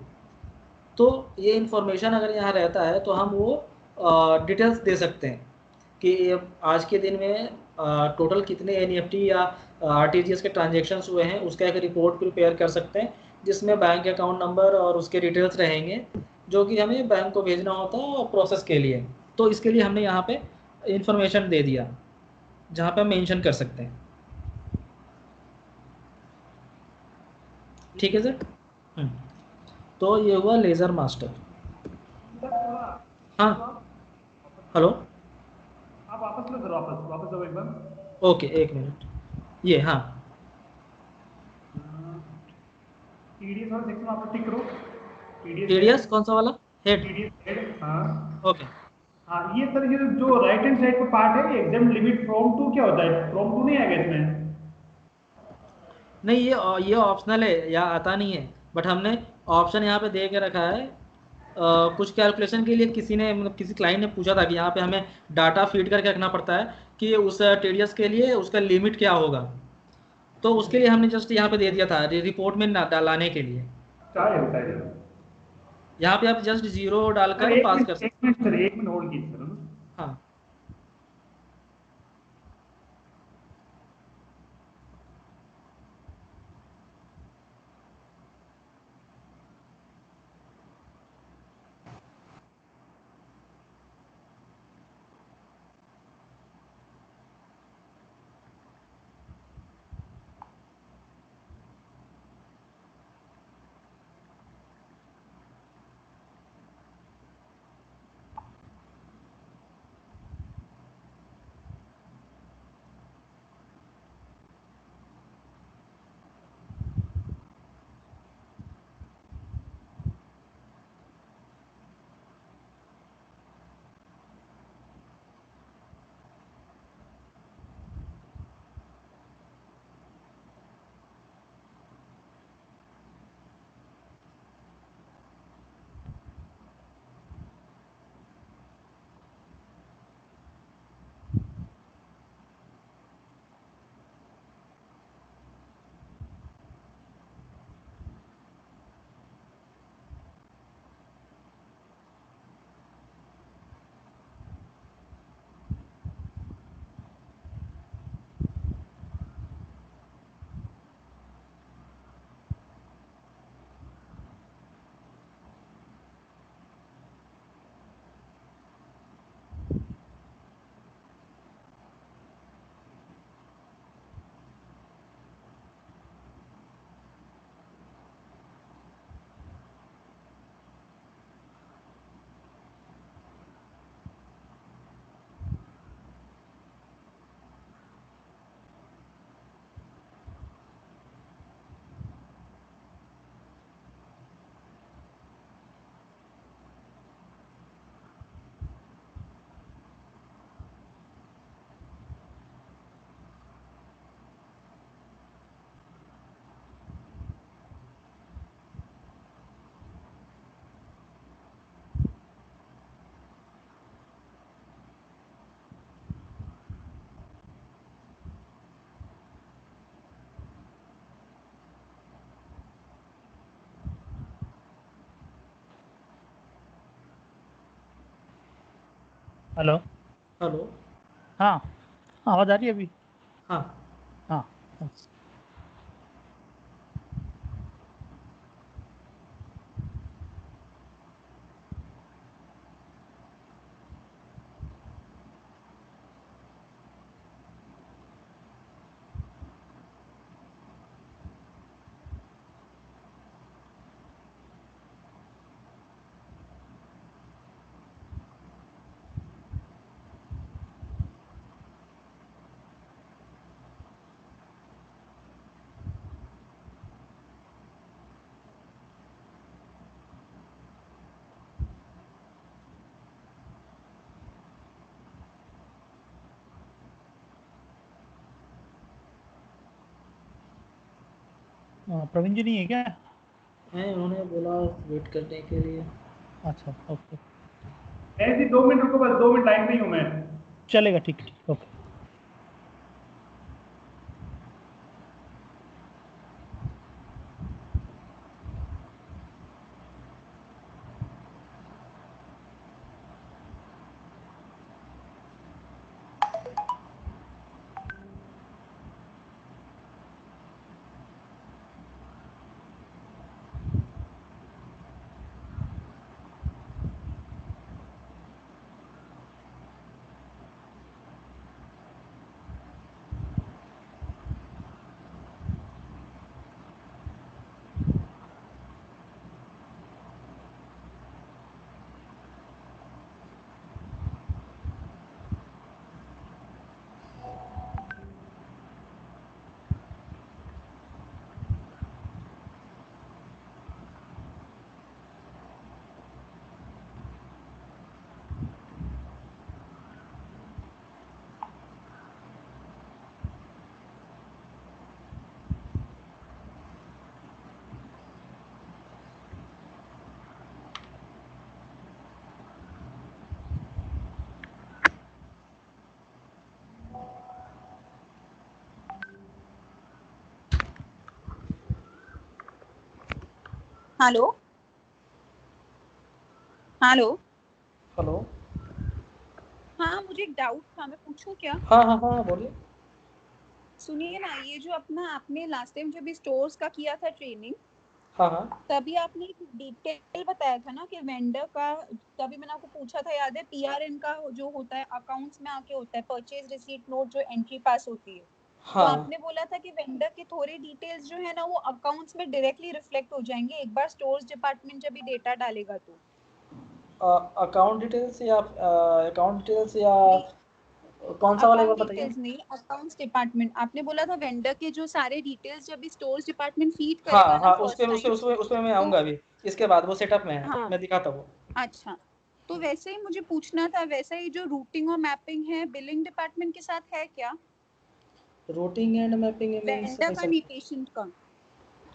तो ये इन्फॉर्मेशन अगर यहाँ रहता है तो हम वो डिटेल्स दे सकते हैं कि आज के दिन में टोटल कितने NEFT या RTGS के ट्रांजेक्शन्स हुए हैं, उसका एक रिपोर्ट प्रिपेयर कर सकते हैं जिसमें बैंक अकाउंट नंबर और उसके डिटेल्स रहेंगे, जो कि हमें बैंक को भेजना होता है प्रोसेस के लिए। तो इसके लिए हमने यहाँ पे इंफॉर्मेशन दे दिया जहाँ पे हम मेंशन कर सकते हैं। ठीक है सर। तो ये हुआ लेज़र मास्टर। सर थोड़ा हाँ। तो आप वापस हेलो। आप वापस लो सर, वापस वापस आओ एक बार। ओके, एक मिनट। ये हाँ, TDS वाला सेक्शन वापस टिक करो। TDS TDS हेड, कौन सा वाला? हेड। TDS हेड, हाँ। ओके। हाँ ये सर, ये जो राइट हैंड साइड का पार्ट है, एग्जाम लिमिट फ्रॉम टू, क्या होता है? फ्रॉम टू नहीं आएगा इसमें? नहीं, ये ऑप्शनल है या आता नहीं है, बट हमने ऑप्शन यहाँ पे दे के रखा है। कुछ कैलकुलेशन के लिए किसी ने, मतलब किसी क्लाइंट ने पूछा था कि यहाँ पे हमें डाटा फीड करके रखना पड़ता है कि उस TDS के लिए उसका लिमिट क्या होगा। तो उसके लिए हमने जस्ट यहाँ पे दे दिया था रिपोर्ट में डालाने के लिए। चाहे होता है। यहाँ पे आप जस्ट जीरो सर डालकर एक पास कर मिनट, एक सकते मिनट सर, एक मिनट होल्ड कीजिए सर, है ना? हैं। हाँ। हेलो। हेलो। हाँ, आवाज़ आ रही है अभी? हाँ। हाँ। प्रवीण जी नहीं है क्या? है, उन्होंने बोला वेट करने के लिए। अच्छा ओके, ऐसे 2 मिनट रुको, बस 2 मिनट लाइन पे ही हूँ मैं। चलेगा, ठीक ठीक ओके। Hello hello. हेलो। हाँ, मुझे एक डाउट था, मैं पूछूं क्या? हाँ हाँ हाँ, बोलिए। सुनिए ना, ये जो अपना आपने लास्ट टाइम जब स्टोर्स का किया था ट्रेनिंग, हाँ हाँ तभी आपने डिटेल बताया था ना कि वेंडर का, तभी मैंने आपको पूछा था, याद है? पीआरएन का जो होता है अकाउंट्स में आके होता है, परचेज रिसीट नोट जो एंट्री पास होती है। तो हाँ। आपने बोला था कि वेंडर के थोड़े डिटेल्स जो है ना वो अकाउंट्स में डायरेक्टली रिफ्लेक्ट हो जाएंगे एक बार स्टोर्स डिपार्टमेंट जब भी डेटा डालेगा तो। अकाउंट डिटेल्स या अकाउंट डिटेल्स या नहीं, कौन सा वाला, एक बार अकाउंट बताइए। डिटेल्स नहीं, अकाउंट्स डिपार्टमेंट। आपने बोला था वेंडर के जो सारे डिटेल्स जब भी स्टोर्स डिपार्टमेंट फीड करेगा हाँ ना हाँ, उसपे फर्स्ट उसपे टाइम, उसपे उसपे मैं तो आऊँगा अभी। इसके बाद वो सेटअप में है, हाँ, मैं दिखाता हूँ। अच्छा। तो वैसे ही मुझे पूछना था, वैसा ही जो रूटिंग और मैपिंग है बिलिंग डिपार्टमेंट के साथ है क्या? Routing and mapping means vendor नहीं का समझ। नेटेशन का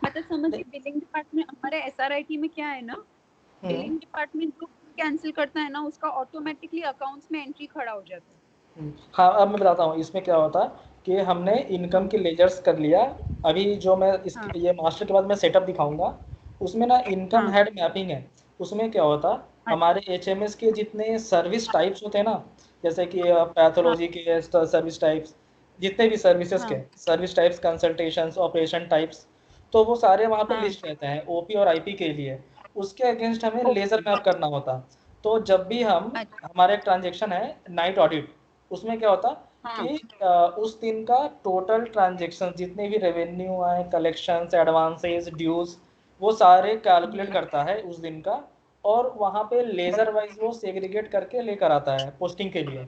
मतलब समझिए, बिलिंग डिपार्टमेंट हमारे एसआरआईटी में क्या है ना, हम्म बिलिंग डिपार्टमेंट जो कैंसिल करता है ना उसका ऑटोमेटिकली अकाउंट्स में एंट्री खड़ा हो जाता है। हाँ, अब मैं बताता हूँ इसमें क्या होता कि हमने इनकम हाँ के लेजर्स कर लिया। अभी जो मैं हाँ इसके ये मास्टर के बाद मैं सेटअप दिखाऊंगा, उसमें ना इनकम हाँ। हेड मैपिंग है। उसमें क्या होता, अच्छा। हमारे एचएमएस के जितने सर्विस टाइप्स होते हैं ना, जैसे कि हाँ पैथोलॉजी के सर्विस टाइप्स, जितने भी सर्विसेज के हाँ service types, consultations, operation types, तो वो सारे वहाँ पे हाँ। लिस्ट रहते हैं ओपी और आईपी के लिए। उसके अगेंस्ट हमें लेजर ओके। मैप करना होता। तो जब भी हम, अच्छा। हमारा एक ट्रांजेक्शन है नाइट ऑडिट, उसमें क्या होता हाँ कि उस दिन का टोटल ट्रांजेक्शन जितने भी रेवेन्यू आए, कलेक्शंस, एडवांसेस, ड्यूज, वो सारे कैलकुलेट करता है उस दिन का। और वहाँ पे लेजर वाइज वो सेग्रीगेट करके लेकर आता है पोस्टिंग के लिए।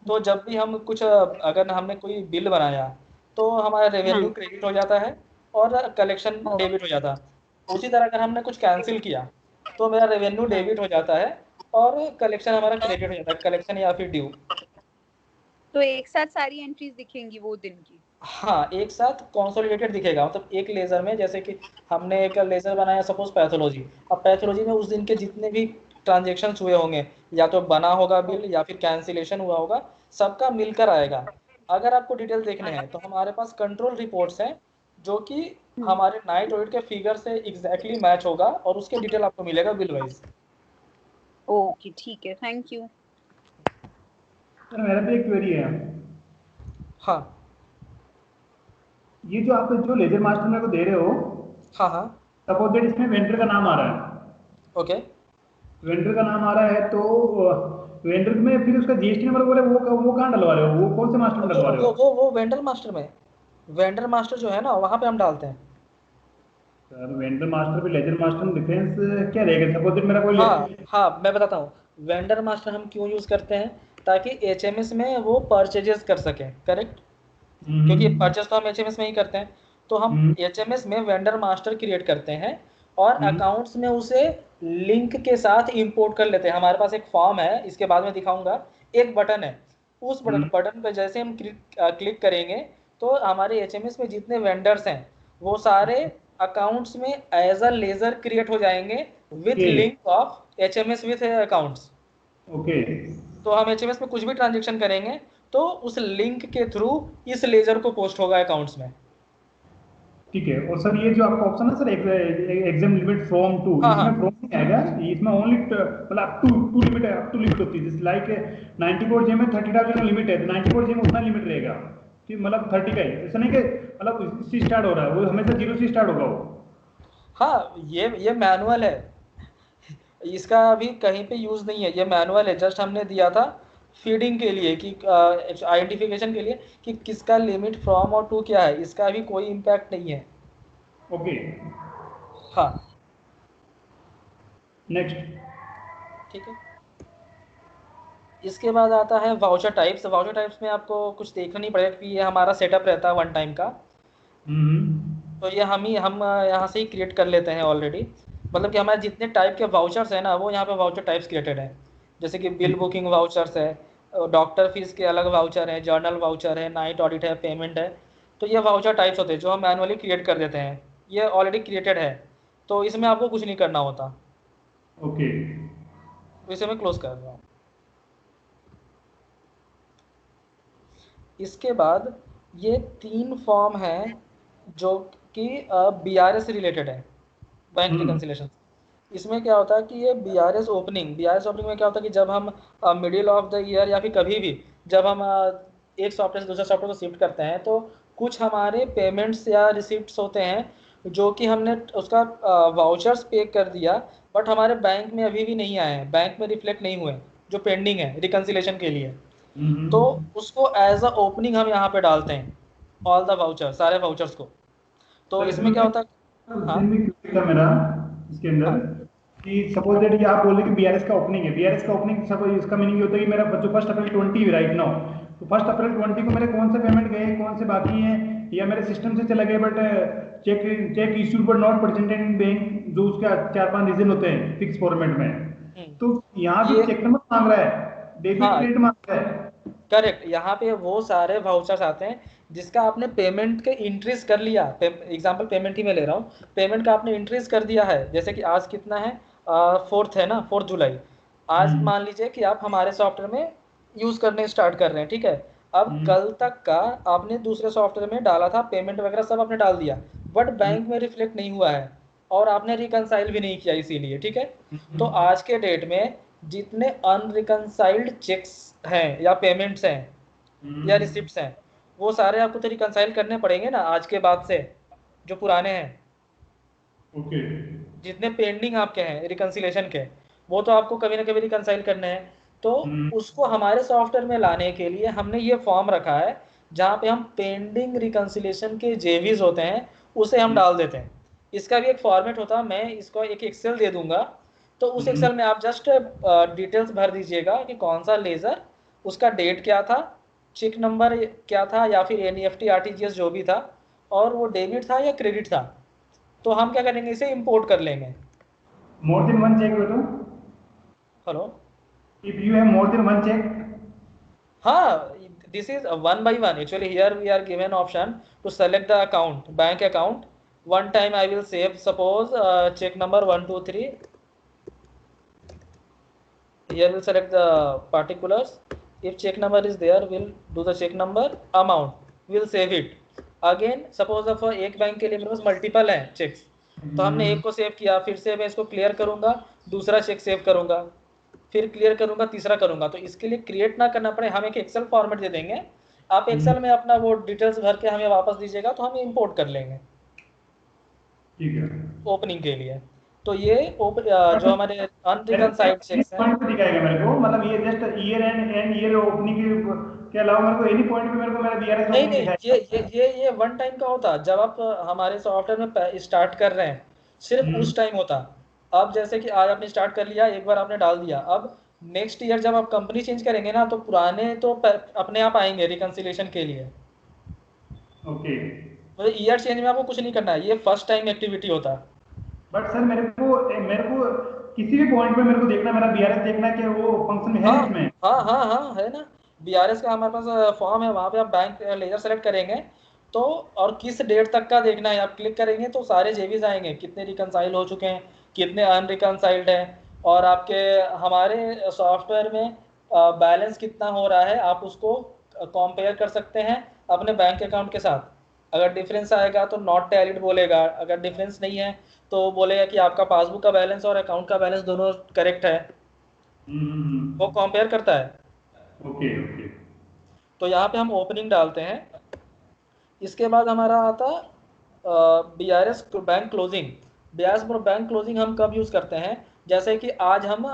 तो जब भी हम कुछ अगर हमने कोई बिल बनाया, तो हमारा रेवेन्यू हाँ। क्रेडिट हो जाता है और कलेक्शन ओके। डेबिट हो जाता है। उसी तरह अगर हमने कुछ कैंसिल किया, तो मेरा रेवेन्यू हाँ, डेबिट हो जाता है और कलेक्शन हमारा क्रेडिट हो जाता है, कलेक्शन या फिर ड्यू। तो एक साथ सारी एंट्रीज दिखेंगी वो दिन की? हाँ, एक साथ कंसोलिडेटेड दिखेगा, मतलब एक लेजर में। जैसे कि हमने एक लेजर बनाया सपोज पैथोलॉजी, अब पैथोलॉजी में उस दिन के जितने भी ट्रांजेक्शन हुए होंगे, या तो बना होगा बिल या फिर कैंसिलेशन हुआ होगा, सबका मिलकर आएगा। अगर आपको डिटेल देखने हैं तो हमारे पास कंट्रोल रिपोर्ट्स हैं, जो कि हमारे नाइट ऑडिट के फिगर से एग्जैक्टली मैच होगा और उसके डिटेल आपको मिलेगा बिल वाइज। ओके ठीक है, थैंक यू। सर मेरा भी एक क्वेरी है। हाँ ये जो आप जो लेजर मास्टर मेरे को दे रहे हो, हाँ हाँ। सपोज दैट इसमें वेंडर का नाम आ रहा है, ओके। वेंडर का नाम आ रहा है, तो वेंडर में फिर उसका जीएसटी नंबर बोले वो कहाँ डलवा रहे हो, वो कौन से मास्टर में वो डलवा रहे वो हो? वो वो वेंडर मास्टर में, वेंडर मास्टर जो है ना वहाँ पे हम डालते हैं। सर वेंडर मास्टर पे लेजर मास्टर में डिफरेंस क्या रहेगा? सपोज दैट मेरा कोई हाँ हाँ, मैं बताता हूँ। वेंडर मास्टर हम क्यों यूज़ करते हैं, ताकि एचएमएस में वो परचेजेस कर सकें, करेक्ट। क्योंकि हम्म परचेस तो हम एचएमएस में ही करते हैं। तो हम हम्म एचएमएस में वेंडर मास्टर क्रिएट करते हैं और हम्म अकाउंट्स में उसे लिंक के साथ इंपोर्ट कर लेते हैं। हमारे पास एक फॉर्म है, इसके बाद में दिखाऊंगा। एक बटन है, उस हम्म बटन पे जैसे हम क्लिक करेंगे, तो हमारे एचएमएस में जितने वेंडर्स हैं वो सारे अकाउंट्स में एज अ लेजर क्रिएट हो जाएंगे with Okay. Link of HMS with accounts. Okay तो हम एचएमएस में कुछ भी ट्रांजेक्शन करेंगे तो उस लिंक के थ्रू इस लेजर को पोस्ट होगा अकाउंट्स में। ठीक है। और सर ये जो आपका ऑप्शन है sir exam limit from to, हाँ इसमें हाँ फ्रॉम नहीं आएगा, इसमें ओनली मतलब अप टू लिमिट है, अप टू लिमिट होती है। जैसे लाइक 94 जे में 30,000 लिमिट है, तो 94 जे में उतना लिमिट रहेगा, ठीक, मतलब 30 का ही, ऐसा नहीं कि मतलब इससे स्टार्ट हो रहा है, वो हमेशा जीरो से स्टार्ट होगा वो। हाँ, ये मैनुअल है, इसका अभी कहीं पे यूज़ नहीं है, ये मैनुअल है, जस्ट हमने दिया था फीडिंग के लिए कि आइडेंटिफिकेशन के लिए कि किसका लिमिट फ्रॉम और टू क्या है, इसका अभी कोई इम्पैक्ट नहीं है। ओके हाँ नेक्स्ट। ठीक है। इसके बाद आता है वाउचर टाइप्स। वाउचर टाइप्स में आपको कुछ देखना नहीं पड़ेगा कि ये हमारा सेटअप रहता है वन टाइम का, तो ये हम यहाँ से ही क्रिएट कर लेते हैं ऑलरेडी। मतलब कि हमारे जितने टाइप के वाउचर्स हैं ना वो यहाँ पे वाउचर टाइप्स क्रिएटेड हैं। जैसे कि बिल बुकिंग वाउचर्स है, डॉक्टर फीस के अलग वाउचर है, जर्नल वाउचर है, नाइट ऑडिट है, पेमेंट है। तो ये वाउचर टाइप्स होते हैं जो हम मैनुअली क्रिएट कर देते हैं, ये ऑलरेडी क्रिएटेड है, तो इसमें आपको कुछ नहीं करना होता। ओके तो इसे मैं क्लोज कर रहा हूँ। इसके बाद ये 3 फॉर्म हैं जो कि BRS से रिलेटेड है, बैंक रिकन्सिलेशन। इसमें क्या होता है कि ये BRS ओपनिंग में क्या होता है कि जब हम मिडिल ऑफ द ईयर या फिर कभी भी जब हम एक सॉफ्टवेयर से दूसरे सॉफ्टवेयर को शिफ्ट करते हैं तो कुछ हमारे पेमेंट्स या रिसिप्ट्स होते हैं जो कि हमने उसका वाउचर्स पे कर दिया बट हमारे बैंक में अभी भी नहीं आए हैं, बैंक में रिफ्लेक्ट नहीं हुए, जो पेंडिंग है रिकन्सिलेशन के लिए। तो उसको एज अ ओपनिंग हम यहाँ पे डालते हैं, ऑल द वाउचर, सारे वाउचर्स को। तो सर इसमें क्या होता है, उस हाँ दिन भी क्लिक था मेरा इसके अंदर हाँ कि सपोज दैट ये आप बोल रहे कि बीआरएस का ओपनिंग है, बीआरएस का ओपनिंग सपोज इसका मीनिंग ये होता है कि मेरा जो 1 अप्रैल 20 राइट नाउ, तो 1 अप्रैल 20 को मेरे कौन से पेमेंट गए, कौन से बाकी हैं, या मेरे सिस्टम से चले गए but cheque cheque issued but not presented in bank, जो उसके 4-5 रीजन होते हैं फिक्स फॉर्मेट में। तो यहाँ भी ये चेक नंबर मांग रहा है, डेबिट हाँ क्रेडिट मांग रहा है। करेक्ट, यहाँ पे वो सारे वाउचर्स आते हैं जिसका आपने पेमेंट के इंट्रीज कर लिया। एग्जांपल पेमेंट ही मैं ले रहा हूँ, पेमेंट का आपने इंट्रीज कर दिया है, जैसे कि आज कितना है, 4th है ना, 4 जुलाई। आज मान लीजिए कि आप हमारे सॉफ्टवेयर में यूज़ करने स्टार्ट कर रहे हैं, ठीक है। अब कल तक का आपने दूसरे सॉफ्टवेयर में डाला था, पेमेंट वगैरह सब आपने डाल दिया, बट बैंक में रिफ्लेक्ट नहीं हुआ है और आपने रिकनसाइल भी नहीं किया इसीलिए, ठीक है। तो आज के डेट में जितने अनरिकनसाइल्ड चेक्स हैं या पेमेंट्स हैं या रिसिप्ट्स हैं वो सारे आपको तो रिकनसाइल करने पड़ेंगे ना आज के बाद से, जो पुराने हैं। ओके जितने पेंडिंग आपके हैं रिकन्सिलेशन के वो तो आपको कभी ना कभी रिकनसाइल करने हैं। तो उसको हमारे सॉफ्टवेयर में लाने के लिए हमने ये फॉर्म रखा है जहाँ पे हम पेंडिंग रिकन्सिलेशन के जेवीज होते हैं उसे हम डाल देते हैं। इसका भी एक फॉर्मेट होता है, मैं इसको एक एक्सेल दे दूंगा, तो उस एक्सेल में आप जस्ट डिटेल्स भर दीजिएगा कि कौन सा लेज़र, उसका डेट क्या था, चेक नंबर क्या था या फिर NEFT RTGS जो भी था, और वो डेबिट था या क्रेडिट था। तो हम क्या करेंगे, इसे इंपोर्ट कर लेंगे। मोर देन वन चेक बेटो, hello, if you have more than one cheque. हाँ, this is a one by one. Actually, here we are given option to select the account, bank account. One time I will save, suppose check number 123. Here we'll select the particulars. If check number is there, we'll do the check number, amount, we'll save it. Again, suppose of एक bank के लिए मेरे पास multiple हैं checks, तो हमने एक को save किया, फिर से मैं इसको क्लियर करूंगा, दूसरा चेक सेव करूंगा, फिर क्लियर करूंगा, तीसरा करूंगा। तो इसके लिए क्रिएट ना करना पड़े, हम एक एक्सेल फॉर्मेट दे देंगे, आप एक्सेल में अपना वो डिटेल्स भर के हमें वापस दीजिएगा तो हम इंपोर्ट कर लेंगे ठीक है ओपनिंग के लिए। तो ये जो हमारे अनरिकनसाइल्ड चेक्स हैं, पॉइंट पे दिखाएगा मेरे को, मतलब ये just year and year opening के अलावा मेरे को एनी पॉइंट पे मेरे को मेरा बीआरएस नहीं ओपनिंग नहीं, दिखाएगा। ये वन टाइम का होता जब आप हमारे सॉफ्टवेयर में स्टार्ट कर रहे हैं, सिर्फ उस टाइम होता। अब जैसे कि आज आपने स्टार्ट कर लिया, एक बार आपने डाल दिया, अब नेक्स्ट ईयर जब आप कंपनी चेंज करेंगे ना तो पुराने तो अपने आप आएंगे रिकन्सिलेशन के लिए। ओके तो ईयर चेंज में आपको कुछ नहीं करना है, ये फर्स्ट टाइम एक्टिविटी होता है। बट सर मेरे को किसी भी पॉइंट पे मेरे को देखना, मेरा बीआरएस देखना कि वो फंक्शन में है हाँ इसमें। हाँ हाँ हाँ है ना, BRS का हमारे पास फॉर्म है, वहाँ पे आप बैंक लेजर सेलेक्ट करेंगे, तो और किस डेट तक का देखना है, आप क्लिक करेंगे तो सारे जेवीज आएंगे, कितने रिकनसाइल हो चुके हैं, कितने अनरिकनसाइल्ड हैं, और आपके हमारे सॉफ्टवेयर में बैलेंस कितना हो रहा है, आप उसको कंपेयर कर सकते हैं अपने बैंक अकाउंट के साथ। अगर डिफरेंस आएगा तो नॉट टैलिड बोलेगा, अगर डिफरेंस नहीं है तो बोलेगा कि आपका पासबुक का बैलेंस और अकाउंट का बैलेंस दोनों करेक्ट है, वो कंपेयर करता है। Okay okay. तो यहाँ पे हम ओपनिंग डालते हैं। इसके बाद हमारा आता BRS bank closing. BRS bank closing हम कब यूज़ करते हैं, जैसे कि आज हम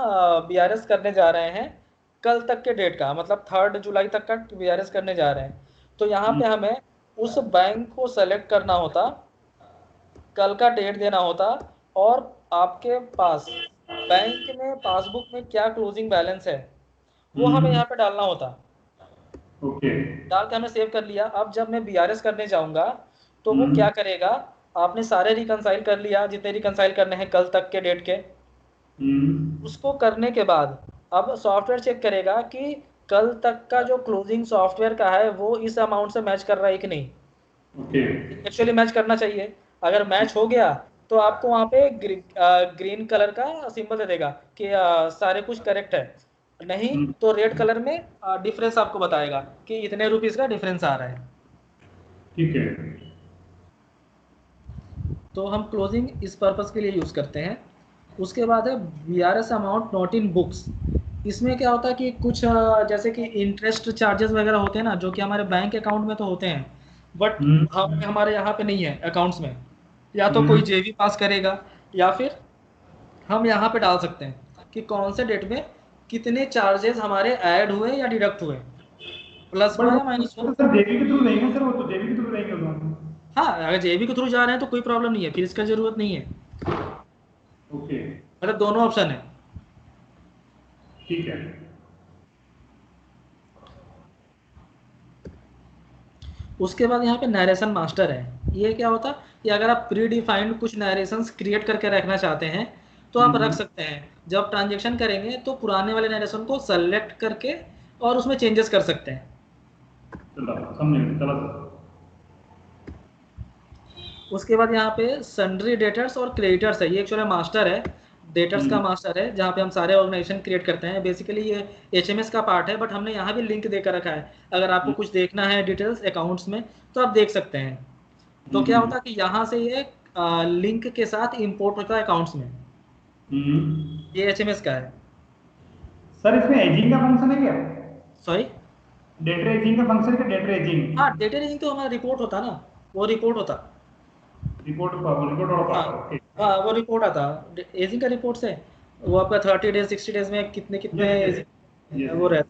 BRS करने जा रहे हैं कल तक के डेट का, मतलब 3 जुलाई तक का BRS करने जा रहे हैं, तो यहाँ पे हमें उस बैंक को सेलेक्ट करना होता, कल का डेट देना होता, और आपके पास बैंक में पासबुक में क्या क्लोजिंग बैलेंस है वो हमें यहाँ पे डालना होता। ओके। डाल के हमने सेव कर लिया। अब जब मैं BRS करने जाऊंगा तो वो क्या करेगा, आपने सारे रिकनसाइल कर लिया जितने रिकनसाइल करने हैं कल तक के डेट के, उसको करने के बाद अब सॉफ्टवेयर चेक करेगा कि कल तक का जो क्लोजिंग सॉफ्टवेयर का है वो इस अमाउंट से मैच कर रहा है कि नहीं। ओके। एक्चुअली मैच करना चाहिए, अगर मैच हो गया तो आपको वहाँ पे ग्रीन कलर का सिंबल दे देगा कि सारे कुछ करेक्ट है, नहीं तो रेड कलर में डिफरेंस आपको बताएगा कि इतने रुपीस का डिफरेंस आ रहा है। ठीक है। तो हम क्लोजिंग इस पर्पस के लिए यूज़ करते हैं। उसके बाद है BRS amount not in books. इसमें क्या होता है कि कुछ जैसे कि इंटरेस्ट चार्जेस वगैरह होते हैं ना, जो कि हमारे बैंक अकाउंट में तो होते हैं, बट हमारे यहाँ पे नहीं है अकाउंट्स में, या तो कोई जेवी पास करेगा या फिर हम यहाँ पे डाल सकते हैं कि कौन से डेट में कितने चार्जेस हमारे ऐड हुए या डिडक्ट हुए, प्लस हुआ या माइनस हुआ। सर जेबी के थ्रू रहेंगे सर, वो तो जेबी के थ्रू रहेंगे दोनों। हाँ, अगर जेबी के थ्रू जा रहे हैं तो कोई प्रॉब्लम नहीं है, फिर इसका जरूरत नहीं है, ओके। मतलब दोनों ऑप्शन है। ठीक है। उसके बाद यहाँ पे नरेशन मास्टर है। ये क्या होता है कि अगर आप प्री डिफाइंड कुछ नरेशंस क्रिएट करके रखना चाहते हैं तो आप रख सकते हैं। जब ट्रांजेक्शन करेंगे तो पुराने वाले नरेशन को सेलेक्ट करके और उसमें चेंजेस कर सकते हैं। चलो समझ गए, चलो सर। उसके बाद यहाँ पे सन्ड्री डेटर्स और क्रेडिटर्स है। ये एक्चुअली मास्टर है, डेटर्स का मास्टर है, जहाँ पे हम सारे ऑर्गेनाइजेशन क्रिएट करते हैं। बेसिकली ये HMS का पार्ट है, बट हमने यहाँ भी लिंक देकर रखा है, अगर आपको कुछ देखना है डिटेल्स अकाउंट्स में तो आप देख सकते हैं। तो क्या होता है कि यहाँ से ये लिंक के साथ इंपोर्ट होता है अकाउंट्स में, ये HMS का है। सर इसमें एजिंग का फंक्शन है क्या? सॉरी, डेटा एजिंग का फंक्शन है, डेटा एजिंग। हाँ डेटा रेंजिंग तो हमारा रिपोर्ट होता ना, वो रिपोर्ट होता। रिपोर्ट रिपोर्ट और हाँ पार्ट। ओके। हाँ, वो रिपोर्ट आता एजिंग का रिपोर्ट से, वो आपका 30 डेज 60 डेज में कितने कितने यस वो रहता,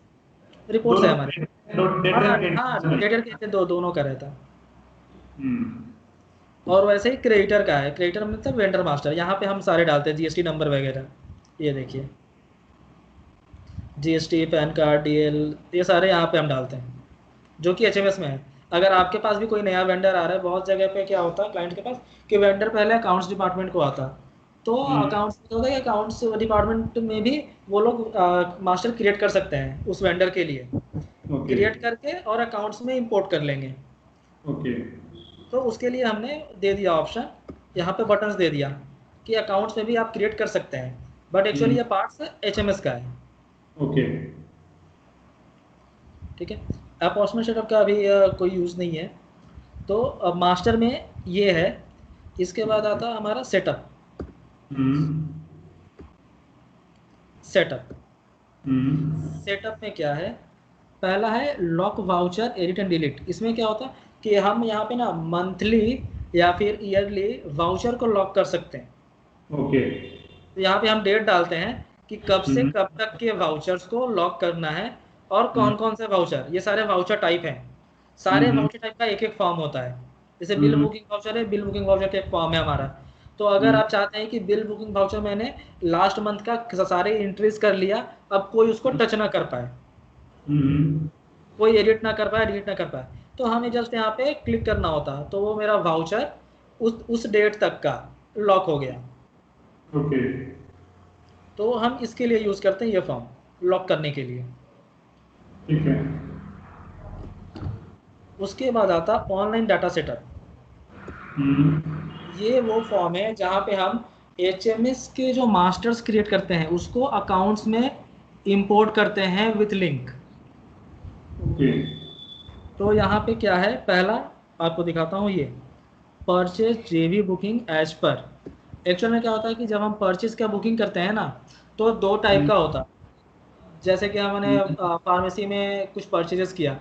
रिपोर्ट है हमारे। डेटा हाँ एंड हाँ, डेटर के दोनों का रहता। हम्म। और वैसे ही क्रेडिटर का है, क्रेडिटर मतलब वेंडर मास्टर, यहाँ पे हम सारे डालते हैं GST नंबर वगैरह। ये देखिए GST, पैन कार्ड, DL, ये सारे यहाँ पे हम डालते हैं जो कि HMS में है। अगर आपके पास भी कोई नया वेंडर आ रहा है, बहुत जगह पे क्या होता है क्लाइंट के पास कि वेंडर पहले अकाउंट्स डिपार्टमेंट को आता, तो अकाउंट्स में होता है कि अकाउंट्स डिपार्टमेंट में भी वो लोग मास्टर क्रिएट कर सकते हैं उस वेंडर के लिए, क्रिएट करके और अकाउंट्स में इंपोर्ट कर लेंगे। ओके। तो उसके लिए हमने दे दिया ऑप्शन, यहाँ पे बटन्स दे दिया कि अकाउंट्स में भी आप क्रिएट कर सकते हैं, बट एक्चुअली ये पार्ट्स HMS का है। ओके। ठीक है, अपॉर्चुनिटी सेटअप का अभी कोई यूज़ नहीं है। तो अब मास्टर में ये है। इसके बाद आता है हमारा सेटअप। सेटअप सेटअप में क्या है, पहला है lock voucher edit and delete. इसमें क्या होता है कि हम यहाँ पे ना मंथली या फिर ईयरली वाउचर को लॉक कर सकते हैं। ओके। तो यहाँ पे हम डेट डालते हैं कि कब से कब तक के वाउचर्स को लॉक करना है और कौन कौन से वाउचर, ये सारे वाउचर टाइप हैं। सारे वाउचर टाइप का एक एक फॉर्म होता है। जैसे बिल बुकिंग वाउचर है, बिल बुकिंग वाउचर का एक फॉर्म है हमारा। तो अगर आप चाहते हैं कि बिल बुकिंग वाउचर मैंने लास्ट मंथ का सारे एंट्रीज कर लिया, अब कोई उसको टच ना कर पाए, कोई एडिट ना कर पाए, डिलीट ना कर पाए, तो हमें जस्ट यहाँ पे क्लिक करना होता है, तो वो मेरा वाउचर उस डेट तक का लॉक हो गया। ओके। तो हम इसके लिए यूज़ करते हैं ये फॉर्म लॉक करने के लिए। ठीक है। उसके बाद आता ऑनलाइन डाटा सेटअप। ये वो फॉर्म है जहाँ पे हम HMS के जो मास्टर्स क्रिएट करते हैं उसको अकाउंट्स में इंपोर्ट करते हैं विथ लिंक। ओके। तो यहाँ पे क्या है, पहला आपको दिखाता हूँ, ये परचेज जेवी बुकिंग एज पर। एक्चुअल में क्या होता है कि जब हम परचेज का बुकिंग करते हैं ना, तो दो टाइप का होता है। जैसे कि हमने फार्मेसी में कुछ परचेजेस किया,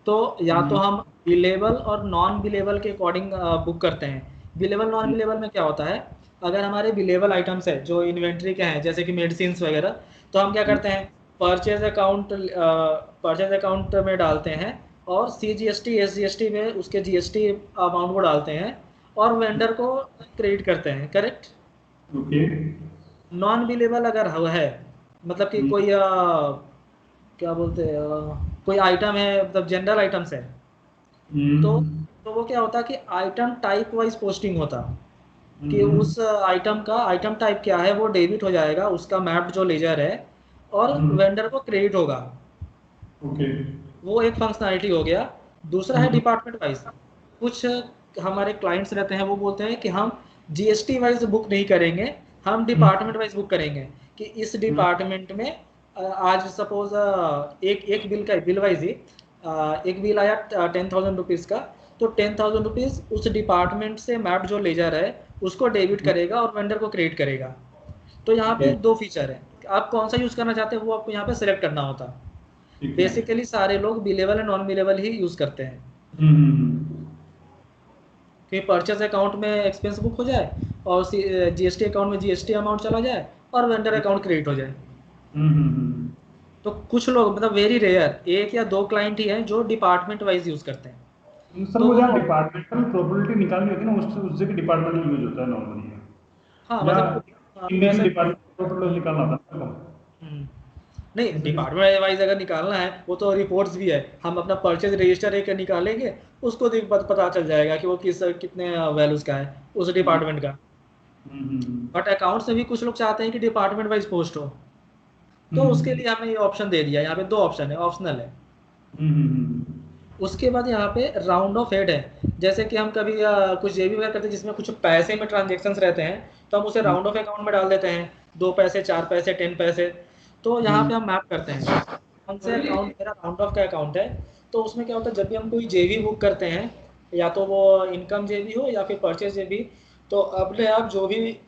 तो या तो हम बिलेबल और नॉन बिलेबल के अकॉर्डिंग बुक करते हैं। बिलेबल नॉन बिलेबल में क्या होता है, अगर हमारे बिलेबल आइटम्स है जो इन्वेंट्री के हैं जैसे कि मेडिसिन वगैरह, तो हम क्या करते हैं, परचेज अकाउंट में डालते हैं और CGST SGST में उसके GST अमाउंट को डालते हैं और वेंडर को क्रेडिट करते हैं, करेक्ट। ओके। नॉन बिलेबल अगर है, मतलब कि कोई क्या बोलते हैं, कोई आइटम है, मतलब जनरल आइटम्स है, तो वो क्या होता है कि आइटम टाइप वाइज पोस्टिंग होता, कि उस आइटम का आइटम टाइप क्या है वो डेबिट हो जाएगा, उसका मैप्ड जो लेजर है, और वेंडर को क्रेडिट होगा। ओके। वो एक फंक्शनैलिटी हो गया। दूसरा है डिपार्टमेंट वाइज। कुछ हमारे क्लाइंट्स रहते हैं, वो बोलते हैं कि हम GST वाइज बुक नहीं करेंगे, हम डिपार्टमेंट वाइज बुक करेंगे, कि इस डिपार्टमेंट में आज सपोज एक एक बिल का बिल वाइज ही एक बिल आया 10,000 रुपीज़ का, तो 10,000 रुपीज़ उस डिपार्टमेंट से मैप जो लेजर है उसको डेबिट करेगा और वेंडर को क्रेडिट करेगा। तो यहाँ पे दो फीचर है, आप कौन सा यूज़ करना चाहते हैं वो आपको यहाँ पे सिलेक्ट करना होता है। बेसिकली सारे लोग billable and non billable he use करते हैं, कि परचेज अकाउंट में एक्सपेंस बुक हो जाए और GST अकाउंट में GST अमाउंट चला जाए और वेंडर अकाउंट क्रेडिट हो जाए। तो कुछ लोग, मतलब वेरी रेयर, एक या दो क्लाइंट ही हैं जो डिपार्टमेंट वाइज यूज़ करते हैं। सर तो वो जहाँ डिपार्टमेंटल प्रोबेबिलिटी निकालनी होती है ना, उससे भी डिपार्टमेंटल यूज होता है नॉर्मली, हाँ, या मतलब इंडियन जैसे डिपार्टमेंट प्रोबेबिलिटी निकालना होता है। नहीं, डिपार्टमेंट वाइज अगर निकालना है वो तो रिपोर्ट्स भी है, हम अपना परचेज रजिस्टर एक निकालेंगे, उसको देख पता चल जाएगा कि वो कितने वैल्यूज़ का है उस डिपार्टमेंट का। बट अकाउंट्स में भी कुछ लोग चाहते हैं कि डिपार्टमेंट वाइज पोस्ट हो, तो उसके लिए हमने ये ऑप्शन दे दिया। यहाँ पे दो ऑप्शन है, ऑप्शनल है। उसके बाद यहाँ पे राउंड ऑफ हेड है, जैसे कि हम कभी कुछ जेबी वगैरह करते हैं जिसमें कुछ पैसे में ट्रांजेक्शन्स रहते हैं, तो हम उसे राउंड ऑफ अकाउंट में डाल देते हैं, 2 पैसे, 4 पैसे, 10 पैसे। तो यहाँ पे हम मैप करते हैं कौन से अकाउंट मेरा राउंड ऑफ का अकाउंट है। तो उसमें क्या होता है, जब भी हम कोई जेबी बुक करते हैं, या तो वो इनकम जेबी हो या फिर परचेज जेबी, तो अपने आप जो भी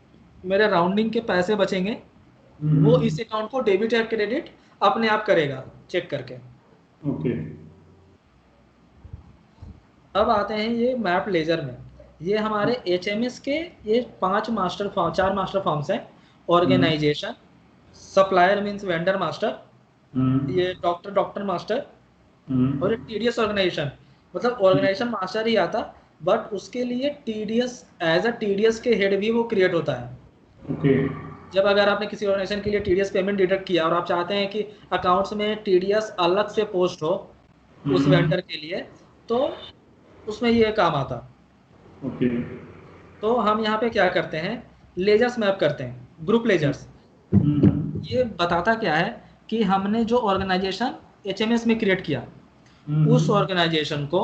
मेरे राउंडिंग के पैसे बचेंगे वो इस अकाउंट को डेबिट या क्रेडिट अपने आप करेगा, चेक करके। ओके। अब आते हैं ये मैप लेजर में। ये हमारे HMS के ये 4 मास्टर फॉर्म्स हैं। Organisation, supplier means vendor master, ये डॉक्टर मास्टर, और ये TDS ऑर्गेनाइजेशन। मतलब ऑर्गेनाइजेशन मास्टर ही आता, बट उसके लिए TDS एज अ TDS के हेड भी वो क्रिएट होता है। ओके। जब अगर आपने किसी ऑर्गेनाइजेशन के लिए TDS पेमेंट डिडक्ट किया और आप चाहते हैं कि अकाउंट्स में TDS अलग से पोस्ट हो उस वेंडर के लिए, तो उसमें ये काम आता। ओके। तो हम यहाँ पे क्या करते हैं, लेजर्स मैप करते हैं, ग्रुप लेजर्स। ये बताता क्या है कि हमने जो ऑर्गेनाइजेशन HMS में क्रिएट किया, उस ऑर्गेनाइजेशन को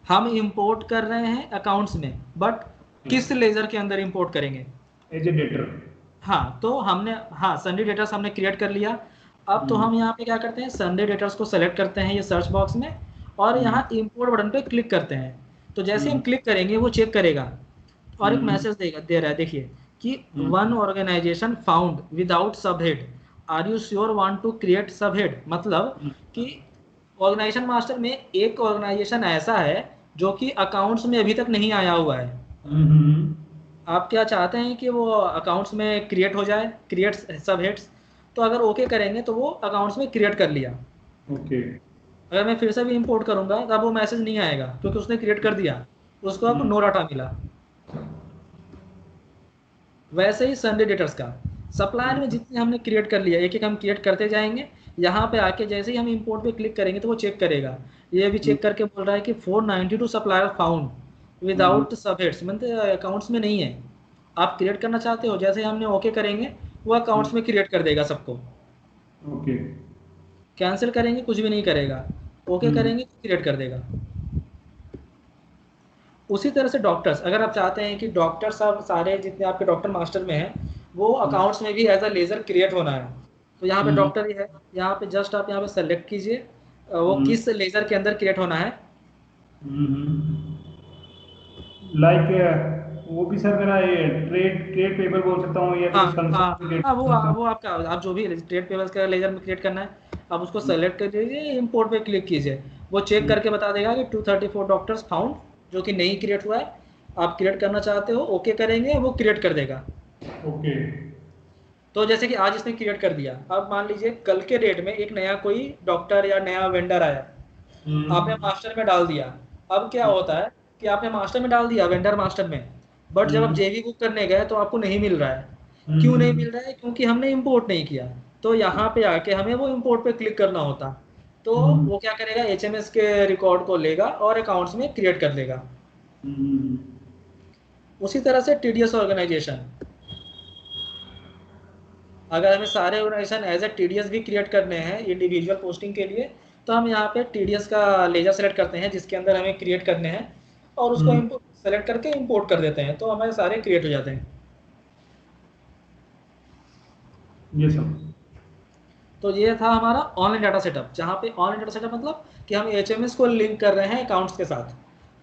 हम इंपोर्ट कर रहे हैं अकाउंट्स में, बट किस लेजर के अंदर इंपोर्ट करेंगे, एज ए डेटर। हाँ। तो हमने, हाँ, संडे डेटर्स हमने क्रिएट कर लिया। अब तो हम यहाँ पे क्या करते हैं, संडे डेटर्स को सेलेक्ट करते हैं ये सर्च बॉक्स में, और यहाँ इंपोर्ट बटन पे क्लिक करते हैं। तो जैसे हम क्लिक करेंगे वो चेक करेगा और एक मैसेज दे रहा है, देखिए कि one organisation found without subhead, are you sure want to create subhead. मतलब कि ऑर्गेनाइजेशन मास्टर में एक ऑर्गेनाइजेशन ऐसा है जो कि अकाउंट्स में अभी तक नहीं आया हुआ है। आप क्या चाहते हैं कि वो अकाउंट्स में क्रिएट हो जाए, क्रिएट सब हेड्स। तो अगर ओके करेंगे तो वो अकाउंट्स में क्रिएट कर लिया। ओके। अगर मैं फिर से भी इंपोर्ट करूंगा तो अब वो मैसेज नहीं आएगा, क्योंकि उसने क्रिएट कर दिया, उसको अब नो डाटा मिला। वैसे ही संडे डेटर्स का, सप्लायर में जितने हमने क्रिएट कर लिया, एक एक हम क्रिएट करते जाएंगे। यहाँ पे आके जैसे ही हम इंपोर्ट पे क्लिक करेंगे तो वो चेक करेगा। ये भी चेक करके बोल रहा है कि 492 सप्लायर फाउंड विदाउट सबहेड्स, मतलब अकाउंट्स में नहीं है। आप क्रिएट करना चाहते हो, जैसे हमने ओके करेंगे वो अकाउंट्स में क्रिएट कर देगा सबको। ओके। कैंसिल करेंगे कुछ भी नहीं करेगा, ओके करेंगे तो क्रिएट कर देगा। उसी तरह से डॉक्टर्स, अगर आप चाहते हैं कि डॉक्टर्स सब सारे जितने आपके डॉक्टर मास्टर में हैं वो अकाउंट्स में भी एज अ लेज़र क्रिएट होना है, तो यहाँ पे डॉक्टर ही है, यहाँ पे जस्ट आप यहाँ पे सेलेक्ट कीजिए वो किस लेज़र के अंदर क्रिएट होना है। लाइक वो भी सर मेरा ये ट्रेड पेपर बोल सकता हूँ या हाँ फिर हाँ, वो आपका, आप जो भी ट्रेड पेपर्स का लेज़र में क्रिएट करना है आप उसको सेलेक्ट कर लीजिए, इंपोर्ट पे क्लिक कीजिए, वो चेक करके बता देगा कि 234 डॉक्टर्स फाउंड, जो कि नहीं क्रिएट हुआ है, आप क्रिएट करना चाहते हो ओके करेंगे, वो क्रिएट कर देगा। ओके। तो जैसे कि आज इसने क्रिएट कर दिया, अब मान लीजिए कल के डेट में एक नया कोई डॉक्टर या नया वेंडर आया, आपने मास्टर में डाल दिया, अब क्या होता है कि आपने मास्टर में डाल दिया, वेंडर मास्टर में, बट जब आप जेवी बुक करने गए तो आपको नहीं मिल रहा है। क्यों नहीं मिल रहा है? क्योंकि हमने इंपोर्ट नहीं किया। तो यहाँ पे आके हमें वो इंपोर्ट पे क्लिक करना होता, तो वो क्या करेगा, एचएमएस के रिकॉर्ड को लेगा और अकाउंट्स में क्रिएट कर देगा। उसी तरह से टीडीएस ऑर्गेनाइजेशन, अगर हमें सारे ऑर्गेनाइजेशन एज ए टीडीएस भी क्रिएट करने हैं इंडिविजुअल पोस्टिंग के लिए, तो हम यहाँ पे टीडीएस का लेजर सेलेक्ट करते हैं जिसके अंदर हमें क्रिएट करने हैं, और उसको सेलेक्ट करके इंपोर्ट कर देते हैं, तो हमारे सारे क्रिएट हो जाते हैं। ये सब तो ये था हमारा ऑनलाइन डाटा सेटअप, जहाँ पे ऑनलाइन डाटा सेटअप मतलब कि हम एचएमएस को लिंक कर रहे हैं अकाउंट्स के साथ,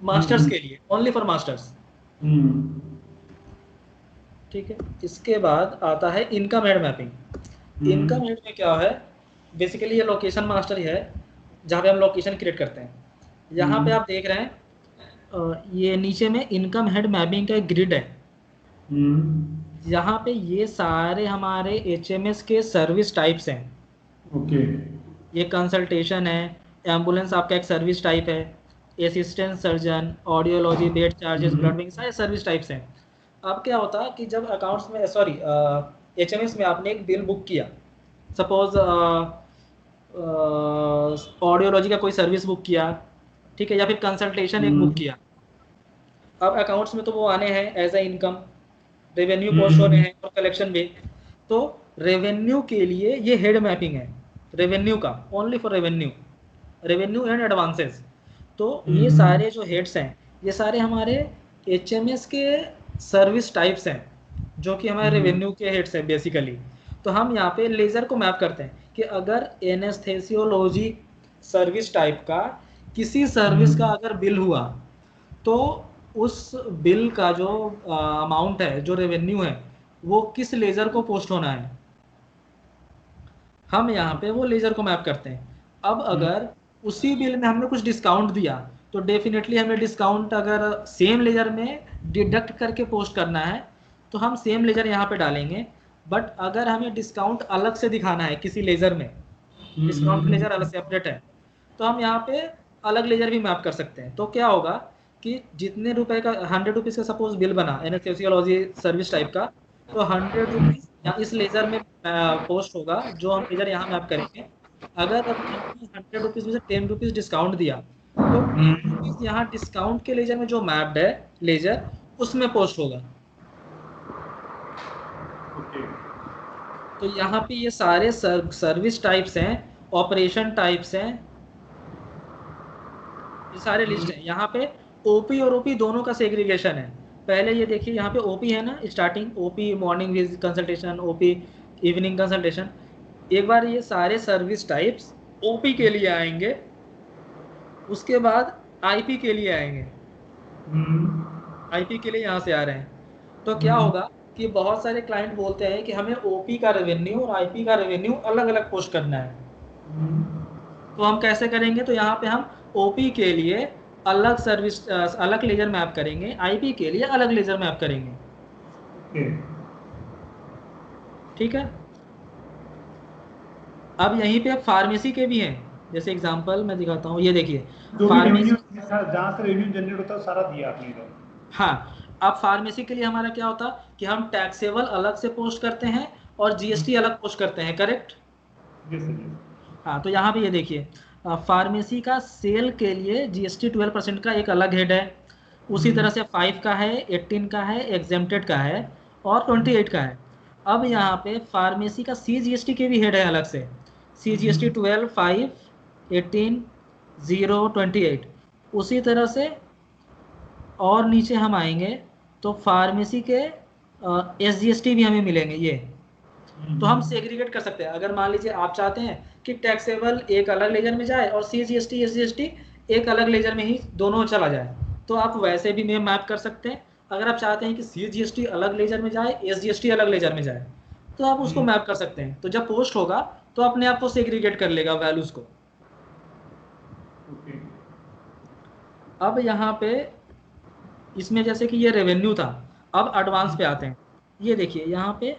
मास्टर्स के लिए, ओनली फॉर मास्टर्स। ठीक है, इसके बाद आता है income head mapping. Income head में क्या है, बेसिकली ये लोकेशन मास्टर ही है जहाँ पे हम लोकेशन क्रिएट करते हैं। यहाँ पे आप देख रहे हैं ये नीचे में इनकम हेड मैपिंग का एक ग्रिड है, यहाँ पे ये सारे हमारे एचएमएस के सर्विस टाइप्स हैं। ओके। ये कंसल्टेशन है, एम्बुलेंस आपका एक सर्विस टाइप है, assistant surgeon, audiology, bed charges, blood bank, सारे सर्विस टाइप्स हैं। अब क्या होता है कि जब अकाउंट्स में सॉरी एचएमएस में आपने एक बिल बुक किया, सपोज ऑडियोलॉजी का कोई सर्विस बुक किया, ठीक है, या फिर कंसल्टेशन एक बुक किया, अब अकाउंट्स में तो वो आने हैं as a income, revenue post होने हैं और कलेक्शन भी। तो रेवेन्यू के लिए ये हेड मैपिंग है, रेवेन्यू का, only for revenue and advances. तो ये सारे जो हेड्स हैं ये सारे हमारे एचएमएस के सर्विस टाइप्स हैं, जो कि हमारे रेवेन्यू के हेड्स हैं बेसिकली। तो हम यहाँ पे लेजर को मैप करते हैं कि अगर एनेस्थेसियोलॉजी सर्विस टाइप का किसी सर्विस का अगर बिल हुआ, तो उस बिल का जो अमाउंट है, जो रेवेन्यू है, वो किस लेजर को पोस्ट होना है, हम यहाँ पे वो लेजर को मैप करते हैं। अब अगर उसी बिल में हमने कुछ डिस्काउंट दिया, तो डेफिनेटली हमें डिस्काउंट अगर सेम लेजर में डिडक्ट करके पोस्ट करना है तो हम सेम लेजर यहाँ पे डालेंगे। बट अगर हमें डिस्काउंट अलग से दिखाना है किसी लेजर में, डिस्काउंट लेजर अलग सेपरेट है, तो हम यहाँ पे अलग लेजर भी मैप कर सकते हैं। तो क्या होगा कि जितने रुपए का 100 रुपीज़ का सपोज बिल बना एनेस्थेसियोलॉजी सर्विस टाइप का, तो 100 रुपीज़ इस लेजर में पोस्ट होगा, जो हम लेजर यहाँ मैप करेंगे। अगर 100 रुपीज़ में से 10 रुपीज़ डिस्काउंट दिया, तो यहाँ डिस्काउंट के लेजर में जो मैप्ड है लेजर, उसमें पोस्ट होगा। तो यहाँ पे ये सारे सर्विस टाइप्स हैं, ऑपरेशन टाइप्स हैं, ये सारे लिस्ट हैं। यहाँ पे ओपी और ओपी दोनों का सेग्रीगेशन है। पहले ये देखिए, यहाँ पे ओपी है ना, starting OP morning consultation, OP evening consultation. एक बार ये सारे सर्विस टाइप्स ओपी के लिए आएंगे, उसके बाद आईपी के लिए आएंगे। आईपी के लिए यहाँ से आ रहे हैं। तो क्या होगा कि बहुत सारे क्लाइंट बोलते हैं कि हमें ओपी का रेवेन्यू और आईपी का रेवेन्यू अलग अलग पोस्ट करना है। तो हम कैसे करेंगे? तो यहाँ पे हम ओपी के लिए अलग सर्विस अलग लेजर मैप करेंगे, आईपी के लिए अलग लेजर मैप करेंगे। ठीक है। अब यहीं पे फार्मेसी के भी हैं, जैसे एग्जांपल मैं दिखाता हूँ। ये देखिए, फार्मेसी जहाँ से रेवेन्यू जनरेट होता है सारा दिया आपने इधर। हाँ, अब फार्मेसी के लिए हमारा क्या होता है कि हम टैक्सेबल अलग से पोस्ट करते हैं और जीएसटी अलग पोस्ट करते हैं, करेक्ट? हाँ, तो यहाँ पे ये देखिए, फार्मेसी का सेल के लिए जीएसटी 12% का एक अलग हेड है। उसी तरह से 5 का है, 18 का है, एग्जेम्प्टेड का है और 28 का है। अब यहाँ पे फार्मेसी का CGST के भी हेड है अलग से, CGST 12, 5, 18, 0, 28। उसी तरह से और नीचे हम आएंगे तो फार्मेसी के SGST भी हमें मिलेंगे ये। तो हम सेग्रीगेट कर सकते हैं। अगर मान लीजिए आप चाहते हैं कि टैक्सेबल एक अलग लेजर में जाए और CGST SGST एक अलग लेजर में ही दोनों चला जाए, तो आप वैसे भी मैप कर सकते हैं। अगर आप चाहते हैं कि CGST अलग लेजर में जाए, SGST अलग लेजर में जाए, तो आप उसको मैप कर सकते हैं। तो जब पोस्ट होगा तो अपने आप को सेग्रीगेट कर लेगा वैल्यूज को। अब यहाँ पे इसमें जैसे कि ये रेवेन्यू था, अब एडवांस पे आते हैं। ये देखिए यहाँ पे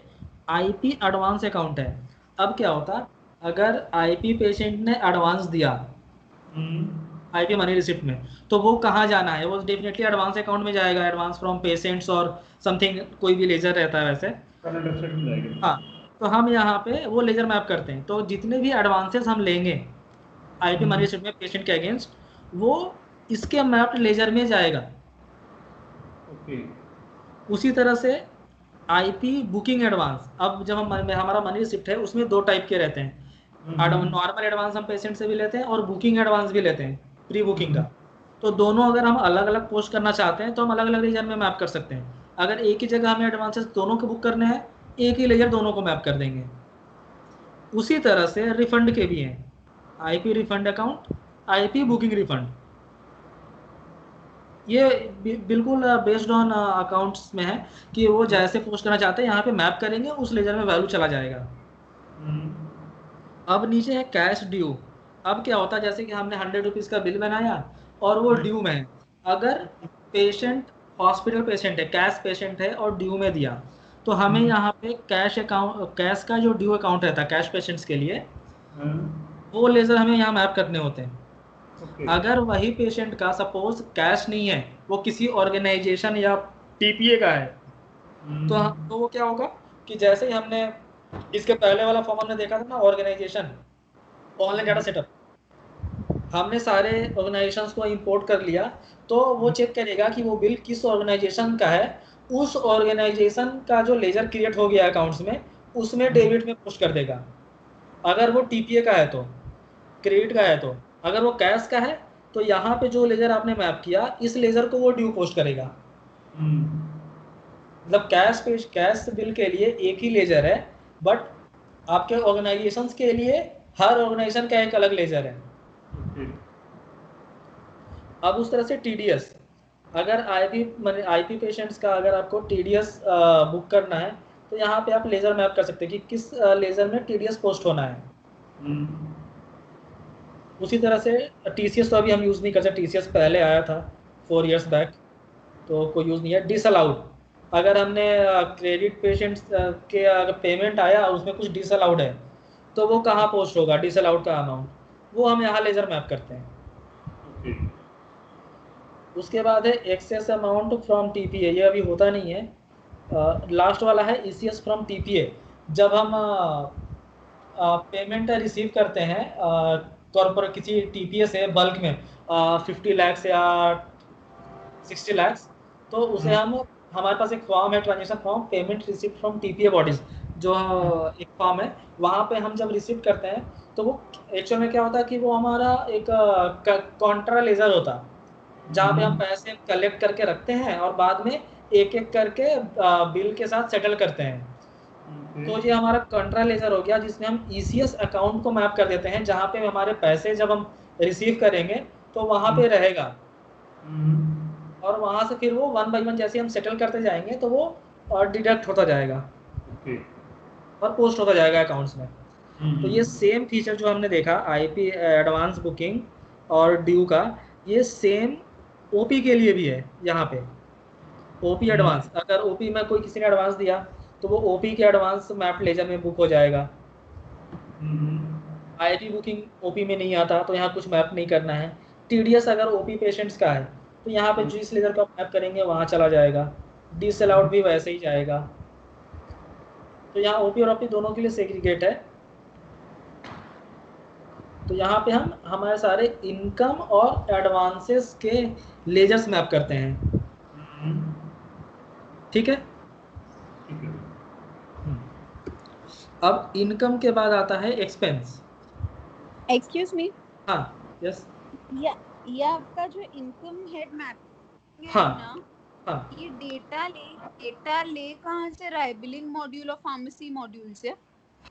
IP एडवांस अकाउंट है। अब क्या होता, अगर IP पेशेंट ने एडवांस दिया IP मनी रिसिप्ट में, तो वो कहाँ जाना है? वो डेफिनेटली एडवांस अकाउंट में जाएगा, एडवांस फ्रॉम पेशेंट्स और समथिंग कोई भी लेजर रहता है वैसे। हाँ, तो हम यहाँ पे वो लेजर मैप करते हैं। तो जितने भी एडवांसेस हम लेंगे IP मनी रिसिप्ट में पेशेंट के अगेंस्ट, वो इसके मैप्ड लेजर में जाएगा। उसी तरह से IP बुकिंग एडवांस, अब जब हम हमारा मनी रिसिप्ट है उसमें 2 टाइप के रहते हैं। नॉर्मल एडवांस हम पेशेंट से भी लेते हैं और बुकिंग एडवांस भी लेते हैं, प्री बुकिंग का। तो दोनों अगर हम अलग अलग पोस्ट करना चाहते हैं तो हम अलग अलग रीजन में मैप कर सकते हैं। अगर एक ही जगह हमें एडवांसेस दोनों के बुक करने हैं, एक ही लेजर दोनों को मैप कर देंगे। उसी तरह से रिफंड के भी हैं, IP refund account, IP booking refund. ये बिल्कुल बेस्ड ऑन अकाउंट्स में है कि वो जैसे पोस्ट करना चाहते हैं यहाँ पे मैप करेंगे, उस लेजर में वैल्यू चला जाएगा। अब नीचे है कैश ड्यू। अब क्या होता है, जैसे कि हमने 100 रुपीज़ का बिल बनाया और वो ड्यू में है। अगर पेशेंट हॉस्पिटल पेशेंट है, कैश पेशेंट है और ड्यू में दिया, तो हमें यहाँ पे कैश अकाउंट, कैश का जो ड्यू अकाउंट रहता है कैश पेशेंट्स के लिए, वो लेजर हमें यहाँ मैप करने होते हैं। अगर वही पेशेंट का सपोज कैश नहीं है, वो किसी ऑर्गेनाइजेशन या TPA का है, तो वो क्या होगा कि जैसे ही हमने इसके पहले वाला फॉर्म हमने देखा था ना, ऑर्गेनाइजेशन ऑनलाइन डाटा सेटअप, हमने सारे ऑर्गेनाइजेशंस को इंपोर्ट कर लिया, तो वो चेक करेगा कि वो बिल किस ऑर्गेनाइजेशन का है। उस ऑर्गेनाइजेशन का जो लेजर क्रिएट हो गया अकाउंट्स में, उसमें डेबिट में पोस्ट कर देगा। अगर वो TPA का है तो क्रेडिट का है, तो अगर वो कैश का है तो यहाँ पे जो लेजर आपने मैप किया, इस लेजर को वो ड्यू पोस्ट करेगा। मतलब कैश बिल के लिए एक ही लेजर है, बट आपके ऑर्गेनाइजेशंस के लिए हर ऑर्गेनाइजेशन का एक अलग लेजर है। अब उस तरह से TDS, अगर IP पेशेंट्स का अगर आपको TDS बुक करना है, तो यहाँ पे आप लेजर मैप कर सकते हैं कि किस लेजर में TDS पोस्ट होना है। उसी तरह से TCS तो अभी हम यूज़ नहीं कर सकते, TCS पहले आया था 4 years बैक, तो कोई यूज़ नहीं है। डिसअलाउड, अगर हमने क्रेडिट पेशेंट्स के अगर पेमेंट आया और उसमें कुछ डिसअलाउड है, तो वो कहाँ पोस्ट होगा डिसअलाउड का अमाउंट, वो हम यहाँ लेजर मैप करते हैं। उसके बाद है एक्सेस अमाउंट फ्रॉम TPA, ये अभी होता नहीं है। लास्ट वाला है ECS फ्रॉम TPA। जब हम पेमेंट रिसीव करते हैं कॉर्पोरेट किसी TPA से बल्क में 50 lakhs या 60 lakhs, तो उसे हम, हमारे पास एक फॉर्म है, transaction form, payment receipt from TPA bodies, जो एक फॉर्म है। वहाँ पे हम जब रिसीव करते हैं, तो वो एक्चुअल में क्या होता है कि वो हमारा एक कॉन्ट्रा लेजर होता है, जहाँ पे हम पैसे कलेक्ट करके रखते हैं और बाद में एक एक करके बिल के साथ सेटल करते हैं। तो ये हमारा कंट्रा लेजर हो गया, जिसमें हम ECS अकाउंट को मैप कर देते हैं, जहाँ पे हमारे पैसे जब हम रिसीव करेंगे तो वहाँ पे रहेगा, और वहाँ से फिर वो 1 by 1 जैसे हम सेटल करते जाएंगे तो वो डिडक्ट होता जाएगा और पोस्ट होता जाएगा अकाउंट्स में। तो ये सेम फीचर जो हमने देखा IP एडवांस बुकिंग और ड्यू का, ये सेम OP के लिए भी है। यहाँ पे OP एडवांस, अगर OP में कोई किसी ने एडवांस दिया, तो वो OP के एडवांस मैप लेजर में बुक हो जाएगा। IP बुकिंग OP में नहीं आता, तो यहाँ कुछ मैप नहीं करना है। TDS अगर OP पेशेंट्स का है, तो यहाँ पे जिस लेजर का मैप करेंगे वहाँ चला जाएगा। डिसअलाउड भी वैसे ही जाएगा। तो यहाँ OP और OP दोनों के लिए सेग्रीगेट है। तो यहाँ पे हम हमारे सारे इनकम और एडवांसेस के लेजर्स मैप करते हैं। ठीक है। अब इनकम के बाद आता है एक्सपेंस। एक्सक्यूज मी, हाँ, यस। ये आपका जो इनकम हेड मैप हाँ ना, हाँ ये डेटा ले कहाँ से रहा है? बिलिंग मॉड्यूल और फार्मेसी मॉड्यूल से?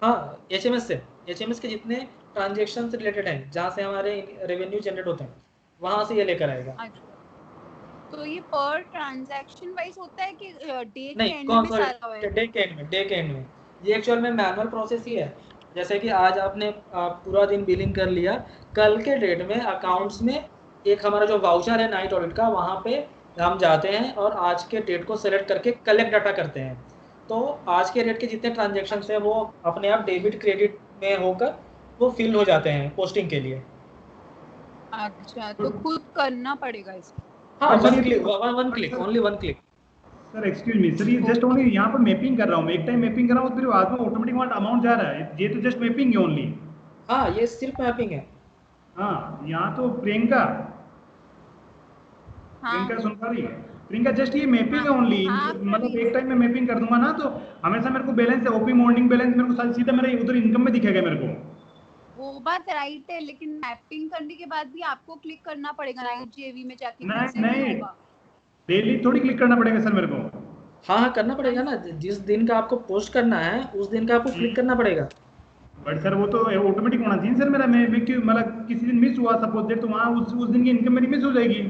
हाँ, एचएमएस से। एचएमएस के जितने ट्रांजेक्शन से रिलेटेड हैं, जहाँ से हमारे रेवेन्यू जनरेट होते हैं, वहाँ से ये लेकर आएगा। अच्छा, तो ये पर ट्रांजैक्शन वाइज होता है कि डे नहीं, के एंड कौन में सा सारा होएगा? डे के एंड में, डे के एंड में। ये एक्चुअल में मैनुअल प्रोसेस ही है। जैसे कि आज आपने पूरा दिन बिलिंग कर लिया, कल के डेट में अकाउंट्स में एक हमारा जो वाउचर है नाइट ऑडिट का, वहाँ पे हम जाते हैं और आज के डेट को सेलेक्ट करके कलेक्ट डाटा करते हैं। तो आज के डेट के जितने ट्रांजेक्शन हैं वो अपने आप डेबिट क्रेडिट में होकर वो फिल हो जाते हैं पोस्टिंग के लिए। अच्छा, तो खुद करना पड़ेगा इसको? हाँ, sir one click, one click, only one click. Sir excuse me sir, ये जस्ट ओनली यहाँ पर मैपिंग कर रहा हूँ मैं, एक टाइम मैपिंग कर रहा हूँ, फिर बाद में ऑटोमेटिक वहाँ अमाउंट जा रहा है, ये तो जस्ट मैपिंग है ओनली। हाँ, ये सिर्फ मैपिंग है। हाँ, यहाँ तो प्रियंका हाँ प्रियंका सुन पा रही है? प्रियंका जस्ट ये मैपिंग है हाँ ओनली, हाँ मतलब प्रवीण, एक टाइम में मैपिंग कर दूंगा ना, तो हमेशा मेरे को बैलेंस ओपी मॉर्निंग बैलेंस मेरे को सीधा मेरे उधर इनकम में दिखेगा मेरे को। वो बात राइट है, लेकिन मैपिंग करने के बाद भी आपको क्लिक करना पड़ेगा नाइट जेवी में जाके, खुद से नहीं नहीं नहीं, होगा। डेली थोड़ी क्लिक करना पड़ेगा सर मेरे को। हाँ हाँ, करना पड़ेगा ना। जिस दिन का आपको पोस्ट करना है उस दिन का आपको क्लिक करना पड़ेगा। बट सर वो तो ऑटोमेटिक होना चाहिए सर मेरा, मैं क्यों मतलब किसी दिन मिस हुआ सपोज दैट, तो वहाँ उस दिन की इनकम मेरी मिस हो जाएगी।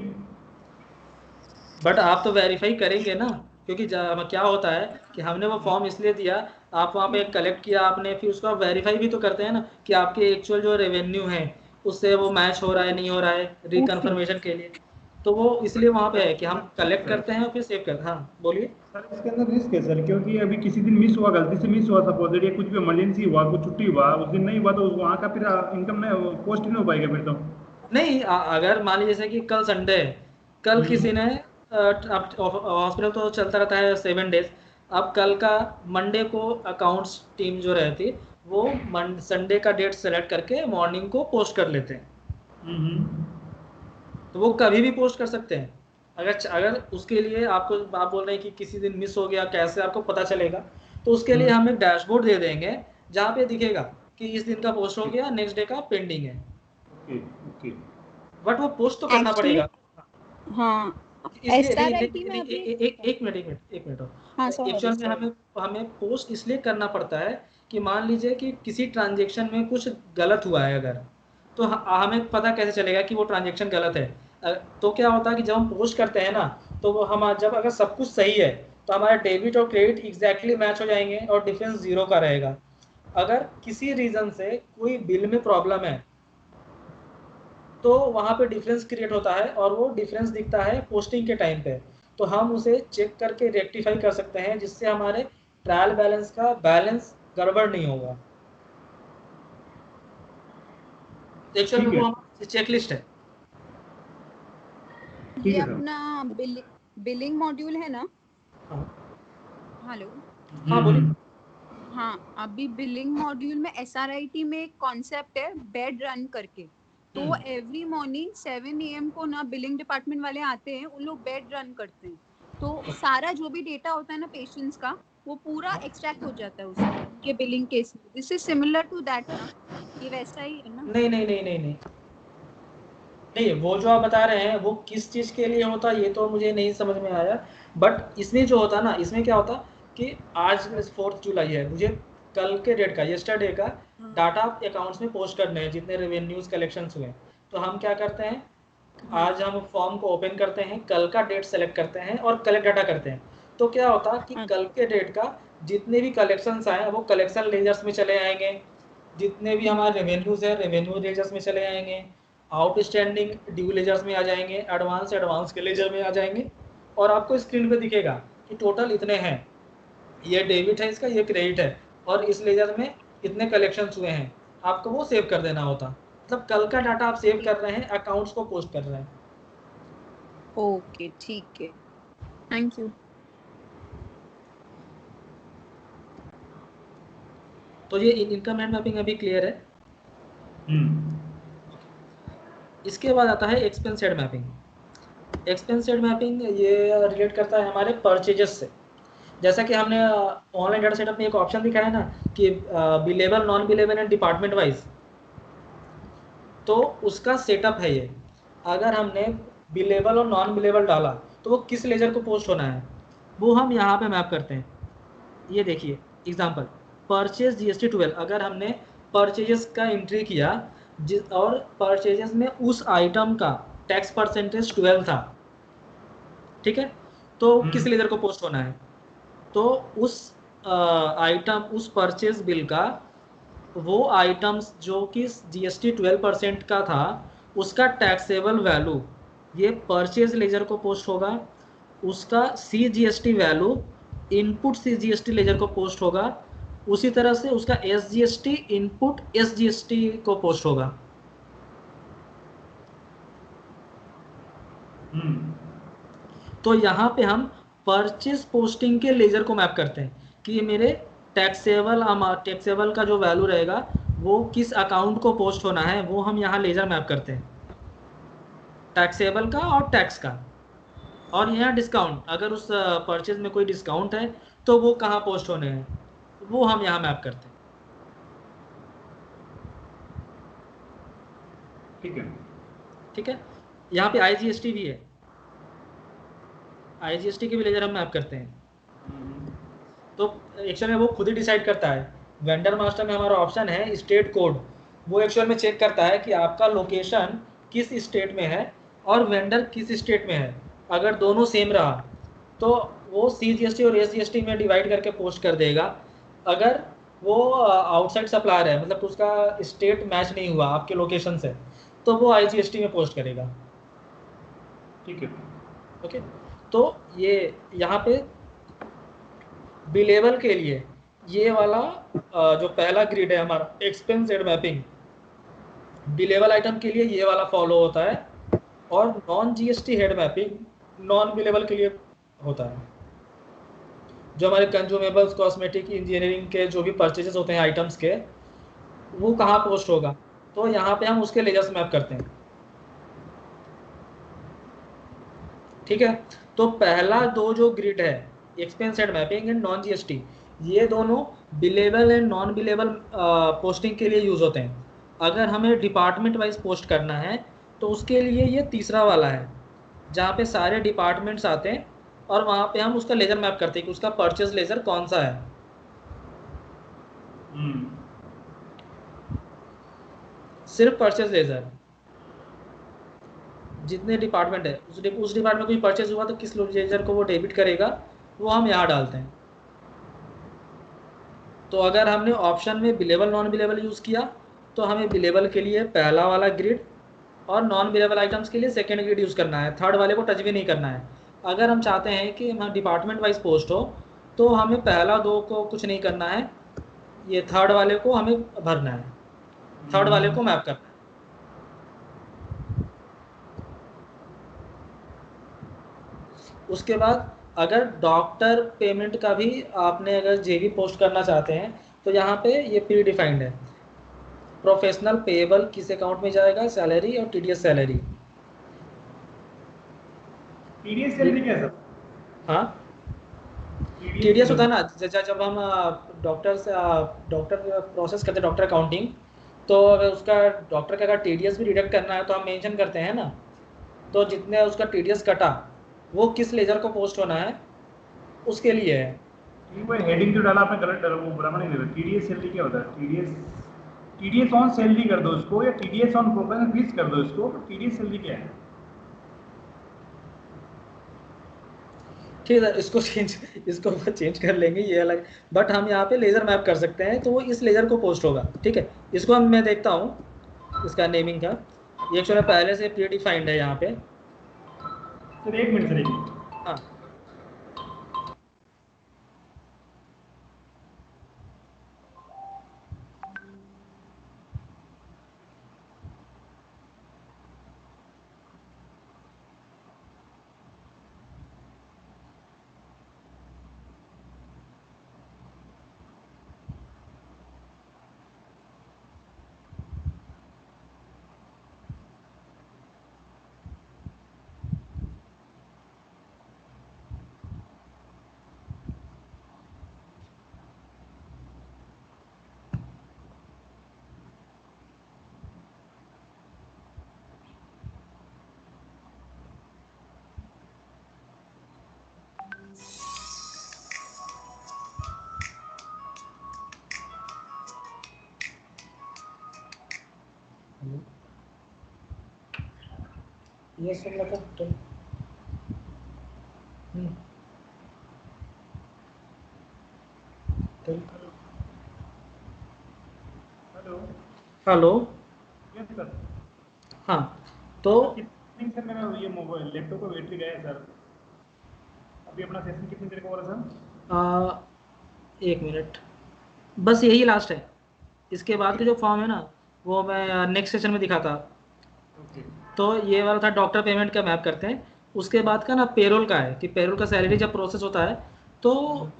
बट आप तो वेरीफाई करेंगे ना, क्योंकि क्या होता है कि हमने वो फॉर्म इसलिए दिया, आप वहाँ पे कलेक्ट किया आपने, फिर उसको आप वेरीफाई भी तो करते हैं ना कि आपके एक्चुअल जो रेवेन्यू है उससे वो मैच हो रहा है नहीं हो रहा है, रिकन्फर्मेशन के लिए। तो वो इसलिए वहाँ पे है कि हम कलेक्ट करते हैं और फिर सेव करते हैं। हाँ बोलिए। सर इसके अंदर रिस्क है सर, क्योंकि अभी किसी दिन मिस हुआ, गलती से मिस हुआ सपोज दैट, या कुछ भी इमरजेंसी हुआ, कुछ छुट्टी हुआ, उस दिन नहीं हुआ, तो वहाँ का फिर इनकम में पोस्ट नहीं हो पाएगा फिर तो। नहीं, अगर मान लीजिए जैसे कि कल संडे है, कल किसी ने हॉस्पिटल तो चलता रहता है 7 डेज। अब कल का मंडे को अकाउंट्स टीम जो रहती, वो संडे का डेट सेलेक्ट करके मॉर्निंग को पोस्ट कर लेते हैं। तो वो कभी भी पोस्ट कर सकते हैं। अगर अगर उसके लिए आपको, आप बोल रहे हैं कि किसी दिन मिस हो गया, कैसे आपको पता चलेगा, तो उसके लिए हम एक डैशबोर्ड दे देंगे जहाँ पे दिखेगा कि इस दिन का पोस्ट हो गया, नेक्स्ट डे का पेंडिंग है। Okay okay. बट वो पोस्ट तो करना एक्चुअली पड़ेगा। हाँ, इसलिए नहीं नहीं एसआरआईटी में नहीं, अभी एक मिनट हाँ और सॉरी एक्चुअल में सॉरी हमें हमें पोस्ट इसलिए करना पड़ता है कि मान लीजिए कि किसी ट्रांजेक्शन में कुछ गलत हुआ है अगर, तो हमें पता कैसे चलेगा कि वो ट्रांजेक्शन गलत है। तो क्या होता है कि जब हम पोस्ट करते हैं ना, तो वो हम जब अगर सब कुछ सही है तो हमारा डेबिट और क्रेडिट एग्जैक्टली मैच हो जाएंगे और डिफरेंस जीरो का रहेगा। अगर किसी रीजन से कोई बिल में प्रॉब्लम है तो वहाँ पे डिफरेंस क्रिएट होता है और वो डिफरेंस दिखता है पोस्टिंग के टाइम पे। तो हम उसे चेक करके रेक्टिफाई कर सकते हैं, जिससे हमारे ट्रायल बैलेंस का बैलेंस गड़बड़ नहीं होगा। एक्चुअल में ठीक है वो हमारी चेकलिस्ट है। ठीक ये है सर। अपना बिलिंग मॉड्यूल है ना? हाँ हेलो, हाँ बोलिए। हाँ, अभी बिलिंग मॉड्यूल में एसआरआईटी में एक कॉन्सेप्ट है बेड रन करके। तो एवरी मॉर्निंग 7 AM को ना बिलिंग डिपार्टमेंट वाले आते हैं, उन लोग बेड रन करते हैं। तो सारा जो भी डेटा होता है ना पेशेंट्स का, वो पूरा एक्सट्रैक्ट हो जाता है उसमें, उनके बिलिंग केस में। This is similar to that ना? ये वैसा ही है ना? नहीं नहीं नहीं नहीं नहीं नहीं, वो जो आप बता रहे हैं वो किस चीज़ के लिए होता है ये तो मुझे नहीं समझ में आया। बट इसमें जो होता ना, इसमें क्या होता कि आज 4 जुलाई है, मुझे कल के डेट का, यस्टरडे का डाटा अकाउंट्स में पोस्ट करने हैं जितने रेवेन्यूज कलेक्शंस हुए। तो हम क्या करते हैं, आज हम फॉर्म को ओपन करते हैं, कल का डेट सेलेक्ट करते हैं और कलेक्ट डाटा करते हैं। तो क्या होता कि कल के डेट का जितने भी कलेक्शंस आए वो कलेक्शन लेजर्स में चले आएंगे, जितने भी हमारे रेवेन्यूज है रेवेन्यू लेजर्स में चले आएंगे, आउटस्टैंडिंग ड्यू लेजर्स में आ जाएंगे, एडवांस के लेजर में आ जाएंगे। और आपको स्क्रीन पे दिखेगा कि टोटल इतने हैं, ये डेबिट है इसका, ये क्रेडिट है, और इस लेजर में इतने कलेक्शंस हुए हैं। आपको वो सेव कर देना होता, मतलब कल का डाटा आप सेव कर रहे हैं, अकाउंट्स को पोस्ट कर रहे हैं। ओके ठीक है, थैंक यू। तो ये इनकम एंड मैपिंग अभी क्लियर है। इसके बाद आता है expense head mapping. Expense head mapping ये रिलेट करता है हमारे परचेजेस से। जैसा कि हमने ऑनलाइन डाटा सेटअप में एक ऑप्शन दिखाया है ना कि billable, non billable and department wise, तो उसका सेटअप है ये। अगर हमने बिलेबल और नॉन बिलेबल डाला तो वो किस लेजर को पोस्ट होना है वो हम यहाँ पे मैप करते हैं। ये देखिए एग्जांपल, परचेज जीएसटी 12, अगर हमने परचेजेस का एंट्री किया और परचेजेस में उस आइटम का टैक्स परसेंटेज 12 था, ठीक है, तो किस लेजर को पोस्ट होना है, तो उस आइटम, उस परचेज बिल का वो आइटम्स जो कि जीएसटी 12% का था उसका टैक्सेबल वैल्यू ये परचेज लेजर को पोस्ट होगा, उसका C GST value input C GST ledger को पोस्ट होगा, उसी तरह से उसका S GST input S GST को पोस्ट होगा। तो यहाँ पे हम परचेज पोस्टिंग के लेजर को मैप करते हैं कि ये मेरे टैक्सेबल का जो वैल्यू रहेगा वो किस अकाउंट को पोस्ट होना है, वो हम यहाँ लेजर मैप करते हैं, टैक्सेबल का और टैक्स का। और यहाँ डिस्काउंट, अगर उस परचेज में कोई डिस्काउंट है तो वो कहाँ पोस्ट होने हैं, वो हम यहाँ मैप करते हैं। ठीक है, ठीक है, यहाँ पे आईजीएसटी भी है, आईजीएसटी के भी लेजर हम मैप करते हैं। तो एक्चुअल में वो खुद ही डिसाइड करता है। वेंडर मास्टर में हमारा ऑप्शन है स्टेट कोड, वो एक्चुअल में चेक करता है कि आपका लोकेशन किस स्टेट में है और वेंडर किस स्टेट में है। अगर दोनों सेम रहा तो वो सीजीएसटी और एसजीएसटी में डिवाइड करके पोस्ट कर देगा। अगर वो आउटसाइड सप्लायर है, मतलब उसका स्टेट मैच नहीं हुआ आपके लोकेशन से, तो वो आईजीएसटी में पोस्ट करेगा। ठीक है। ओके, तो ये यहाँ पे बिलेबल के लिए ये वाला जो पहला ग्रिड है हमारा expense head mapping, billable item के लिए ये वाला फॉलो होता है, और non GST head mapping non billable के लिए होता है। जो हमारे कंज्यूमेबल्स, कॉस्मेटिक, इंजीनियरिंग के जो भी परचेजेस होते हैं आइटम्स के, वो कहाँ पोस्ट होगा, तो यहाँ पे हम उसके लेजर्स मैप करते हैं। ठीक है, तो पहला दो जो ग्रिड है expense head mapping and non GST, ये दोनों billable and non billable posting के लिए यूज होते हैं। अगर हमें डिपार्टमेंट वाइज पोस्ट करना है तो उसके लिए ये तीसरा वाला है, जहाँ पे सारे डिपार्टमेंट्स आते हैं और वहाँ पे हम उसका लेजर मैप करते हैं कि उसका परचेज लेजर कौन सा है। सिर्फ परचेज लेजर, जितने डिपार्टमेंट है उस डिपार्टमेंट में कोई परचेज हुआ तो किस लेजर को वो डेबिट करेगा, वो हम यहाँ डालते हैं। तो अगर हमने ऑप्शन में बिलेबल नॉन बिलेबल यूज़ किया तो हमें बिलेबल के लिए पहला वाला ग्रिड और नॉन बिलेबल आइटम्स के लिए सेकेंड ग्रिड यूज़ करना है, थर्ड वाले को टच भी नहीं करना है। अगर हम चाहते हैं कि हम डिपार्टमेंट वाइज पोस्ट हो तो हमें पहला दो को कुछ नहीं करना है, ये थर्ड वाले को हमें भरना है, थर्ड वाले को मैप करना है। उसके बाद अगर डॉक्टर पेमेंट का भी आपने अगर जेबी पोस्ट करना चाहते हैं तो यहाँ पे ये प्री डिफाइंड है, प्रोफेशनल पेएबल किस अकाउंट में जाएगा, सैलरी और टीडीएस सैलरी। टीडीएस सैलरी क्या है सर? हाँ, टीडीएस होता है ना, जब हम डॉक्टर प्रोसेस करते हैं डॉक्टर अकाउंटिंग, तो अगर उसका डॉक्टर का अगर टीडीएस भी डिडक्ट करना है तो हम मेंशन करते हैं ना, तो जितने उसका टीडीएस कटा वो किस लेजर को पोस्ट होना है उसके लिए है। वो हेडिंग जो डाला आपने गलत डाला, वो बराबर नहीं दे रहा। टीडीएस सैलरी क्या होता है? टीडीएस ऑन सैलरी कर दो उसको, या टीडीएस ऑन प्रोफेशनल फीस कर दो इसको। टीडीएस सैलरी क्या है? ठीक है, इसको चेंज कर लेंगे, ये अलग। बट हम यहाँ पे लेजर मैप कर सकते हैं तो वो इस लेजर को पोस्ट होगा। ठीक है, इसको हम मैं देखता हूँ इसका नेमिंग का, ये एक्चुअली पहले से प्री डिफाइंड है यहाँ पे। सर एक मिनट सर, एक मिनट। हाँ, ये सुन लगा तो हेलो। हेलो। Yes sir. हाँ तो कितने सर मेरा ये मोबाइल लैपटॉप का बैटरी गया है सर। अभी अपना सेशन कितनी देर का हो रहा है सर? 1 मिनट, बस यही लास्ट है। इसके बाद के जो फॉर्म है ना वो मैं नेक्स्ट सेशन में दिखाता। ओके। तो ये वाला था डॉक्टर पेमेंट का मैप करते हैं। उसके बाद का ना पेरोल का है कि पेरोल का सैलरी जब प्रोसेस होता है तो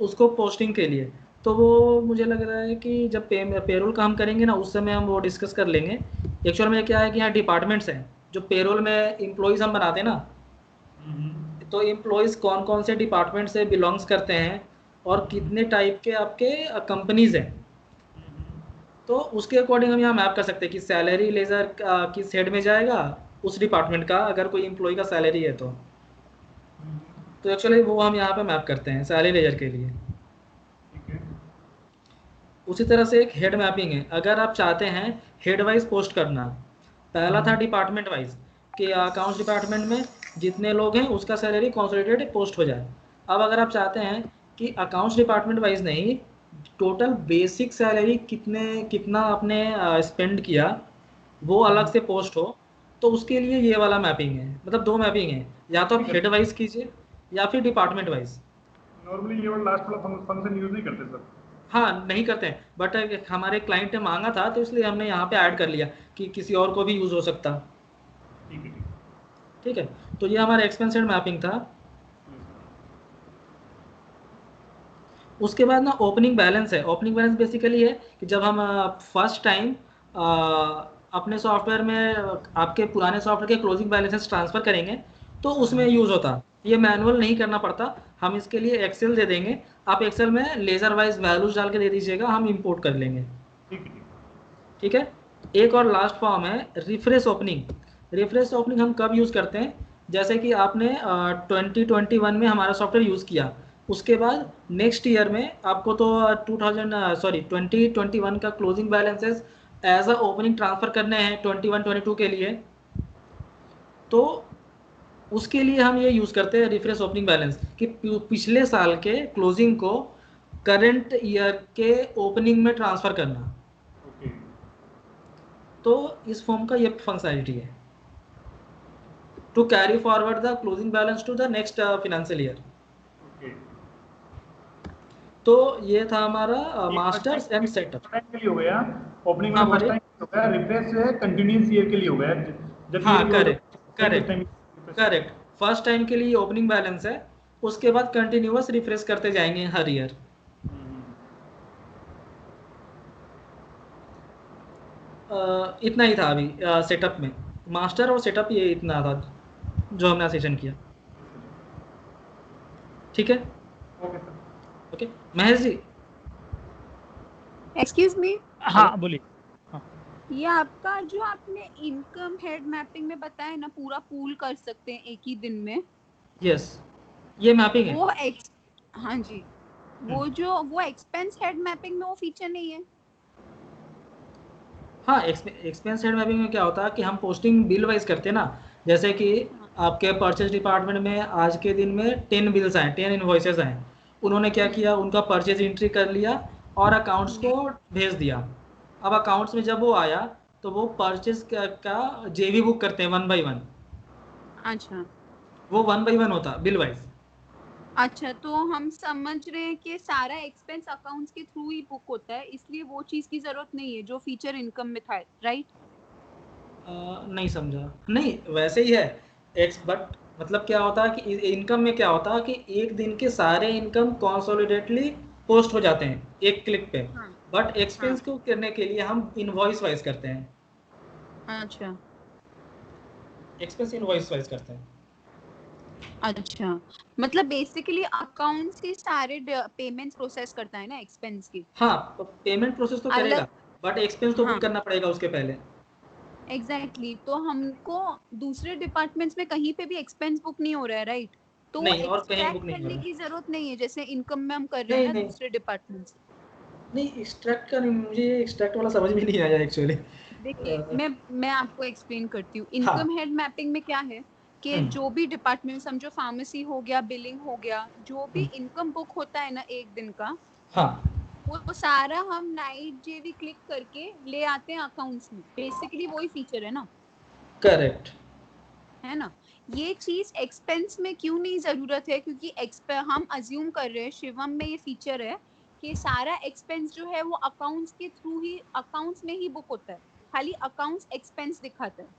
उसको पोस्टिंग के लिए, तो वो मुझे लग रहा है कि जब पेरोल का हम करेंगे ना उस समय हम वो डिस्कस कर लेंगे। एक्चुअल में क्या है कि यहाँ डिपार्टमेंट्स हैं जो पेरोल में एम्प्लॉयज़ हम बनाते हैं ना, तो एम्प्लॉयज़ कौन कौन से डिपार्टमेंट से बिलोंग्स करते हैं और कितने टाइप के आपके कंपनीज हैं, तो उसके अकॉर्डिंग हम यहाँ मैप कर सकते हैं कि सैलरी लेजर किस हेड में जाएगा उस डिपार्टमेंट का, अगर कोई एम्प्लॉय का सैलरी है तो एक्चुअली वो हम यहाँ पे मैप करते हैं सैलरी लेजर के लिए। ठीक है। उसी तरह से एक हेड मैपिंग है, अगर आप चाहते हैं हेड वाइज पोस्ट करना। पहला था डिपार्टमेंट वाइज कि अकाउंट्स डिपार्टमेंट में जितने लोग हैं उसका सैलरी कॉन्सोलिडेटेड पोस्ट हो जाए। अब अगर आप चाहते हैं कि अकाउंट्स डिपार्टमेंट वाइज नहीं, टोटल बेसिक सैलरी कितना आपने स्पेंड किया वो अलग से पोस्ट हो, तो उसके लिए ये वाला मैपिंग है। मतलब 2 मैपिंग है, या तो आप हेड वाइज कीजिए या फिर डिपार्टमेंट वाइज। नॉर्मली ये वाला लास्ट वाला फंक्शन यूज नहीं करते सर। हाँ नहीं करते हैं, बट हमारे क्लाइंट ने मांगा था तो इसलिए हमने यहाँ पे ऐड कर लिया कि किसी और को भी यूज़ हो सकता। ठीक है। ठीक है, तो ये हमारा एक्सपेंसेड मैपिंग था। उसके बाद ना ओपनिंग बैलेंस है। ओपनिंग बैलेंस बेसिकली है कि जब हम फर्स्ट टाइम अपने सॉफ्टवेयर में आपके पुराने सॉफ्टवेयर के क्लोजिंग बैलेंसेस ट्रांसफ़र करेंगे तो उसमें यूज़ होता। ये मैनुअल नहीं करना पड़ता, हम इसके लिए एक्सेल दे देंगे, आप एक्सेल में लेज़र वाइज वैल्यूज डाल के दे दीजिएगा, हम इंपोर्ट कर लेंगे। ठीक है। ठीक है। एक और लास्ट फॉर्म है रिफ्रेश ओपनिंग। रिफ्रेश ओपनिंग हम कब यूज़ करते हैं, जैसे कि आपने 2021 में हमारा सॉफ्टवेयर यूज़ किया, उसके बाद नेक्स्ट ईयर में आपको तो 2021 का closing balances as a opening transfer करने हैं 21-22 के लिए, तो उसके लिए हम ये यूज़ करते हैं रिफ्रेश ओपनिंग बैलेंस कि पिछले साल के क्लोजिंग को करंट ईयर के ओपनिंग में ट्रांसफ़र करना। ओके। तो इस फॉर्म का ये फंक्शनैलिटी है to carry forward the closing balance to the next financial year. Okay. तो ये था हमारा ये first time masters and setup. के लिए हो गया। ओपनिंग हाँ वाला फर्स्ट बोलिए। टाइम हो गया। रिफ्रेश जो है कंटिन्यूस ईयर के लिए हो गया। जब हाँ ईयर क्लोज करेक्ट होता है उस correct time correct, first time के लिए ओपनिंग बैलेंस है, उसके बाद कंटिन्यूअस रिफ्रेश करते जाएंगे हर ईयर। इतना ही था अभी सेटअप में, मास्टर और सेटअप ये इतना था जो हमने सेशन किया। ठीक है। Okay sir. Okay Mahesh ji. Excuse me, hello. हाँ बोलिए। हाँ ये आपका जो आपने इनकम हेड मैपिंग में बताया ना पूरा पूल कर सकते हैं एक ही दिन में, यस, ये मैपिंग है। वो एक्स हाँ जी, वो एक्सपेंस हेड मैपिंग में वो फीचर नहीं है। हाँ, एक्सपेंस हेड मैपिंग में क्या होता है कि हम पोस्टिंग बिल वाइज करते हैं ना, जैसे कि हाँ आपके परचेज डिपार्टमेंट में आज के दिन में 10 बिल्स आए, 10 इन्वॉइसेस आए, उन्होंने क्या किया, उनका परचेज एंट्री कर लिया और अकाउंट्स को भेज दिया। अब अकाउंट्स में जब वो आया तो वो परचेज का जेवी बुक करते हैं 1 बाई 1, अच्छा वो 1 बाई 1 होता बिल वाइज। अच्छा, तो हम समझ रहे हैं कि सारा एक्सपेंस अकाउंट्स के थ्रू ही बुक होता है, इसलिए वो चीज की जरूरत नहीं है जो फीचर इनकम में था, राइट? नहीं समझा। नहीं वैसे ही है एक्स, बट मतलब क्या होता है कि इनकम में क्या होता है कि एक दिन के सारे इनकम कॉन्सोलिडेटली पोस्ट हो जाते हैं एक क्लिक पे, हाँ बट हाँ। एक्सपेंस को करने के लिए हम इनवॉइस वाइज करते हैं। अच्छा एक्सपेंस इनवॉइस वाइज करते हैं। अच्छा, मतलब बेसिकली अकाउंट्स ही सारे पेमेंट्स प्रोसेस करता है ना एक्सपेंस की। हाँ, पेमेंट प्रोसेस तो अलग करेगा बट एक्सपेंस तो हाँ बुक करना पड़ेगा उसके पहले। एग्जैक्टली तो हमको दूसरे डिपार्टमेंट्स में कहीं पे भी एक्सपेंस बुक नहीं हो रहा है, राइट? तो वो नहीं, और कहीं बुक एक्सट्रैक्ट नहीं हो करने रहा। की जरूरत नहीं है जैसे इनकम में हम कर रहे हैं नहीं ना नहीं दूसरे डिपार्टमेंट से। नहीं, एक्सट्रैक्ट का नहीं, मुझे एक्सट्रैक्ट वाला समझ में नहीं आया एक्चुअली। देखिए मैं आपको एक्सप्लेन करती हूँ। हाँ इनकम हेड मैपिंग में क्या है कि जो भी डिपार्टमेंट, समझो फार्मेसी हो गया, बिलिंग हो गया, जो भी इनकम बुक होता है ना एक दिन का, हाँ वो सारा हम नाइट जेवी क्लिक करके ले आते हैं अकाउंट्स में। बेसिकली वही फीचर है ना, करेक्ट। है ना। ये चीज एक्सपेंस में क्यों नहीं जरूरत है, क्योंकि हम अज्यूम कर रहे हैं शिवम में ये फीचर है कि सारा एक्सपेंस जो है वो अकाउंट्स के थ्रू ही, अकाउंट्स में ही बुक होता है, खाली अकाउंट्स एक्सपेंस दिखाता है।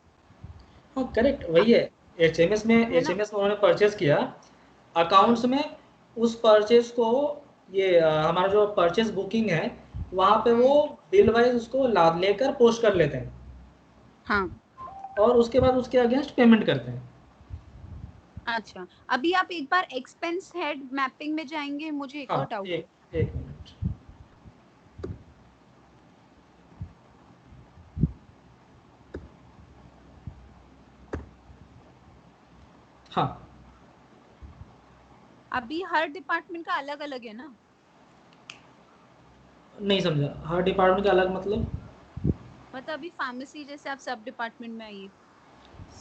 हाँ करेक्ट, वही है। एचएमएस में है ना? उन्होंने परचेज किया, अकाउंट्स में उस परचेज को ये हमारा जो परचेज बुकिंग है वहाँ पे वो बिल वाइज उसको लाद लेकर पोस्ट कर लेते हैं हाँ। और उसके बाद उसके अगेंस्ट पेमेंट करते हैं। अच्छा, अभी आप एक बार एक्सपेंस हेड मैपिंग में जाएंगे, मुझे एक और हाँ डाउट है। एक मिनट। हाँ अभी हर डिपार्टमेंट का अलग अलग है ना? नहीं समझा, हर डिपार्टमेंट का अलग मतलब? मतलब अभी फार्मेसी जैसे आप सब डिपार्टमेंट में आइए।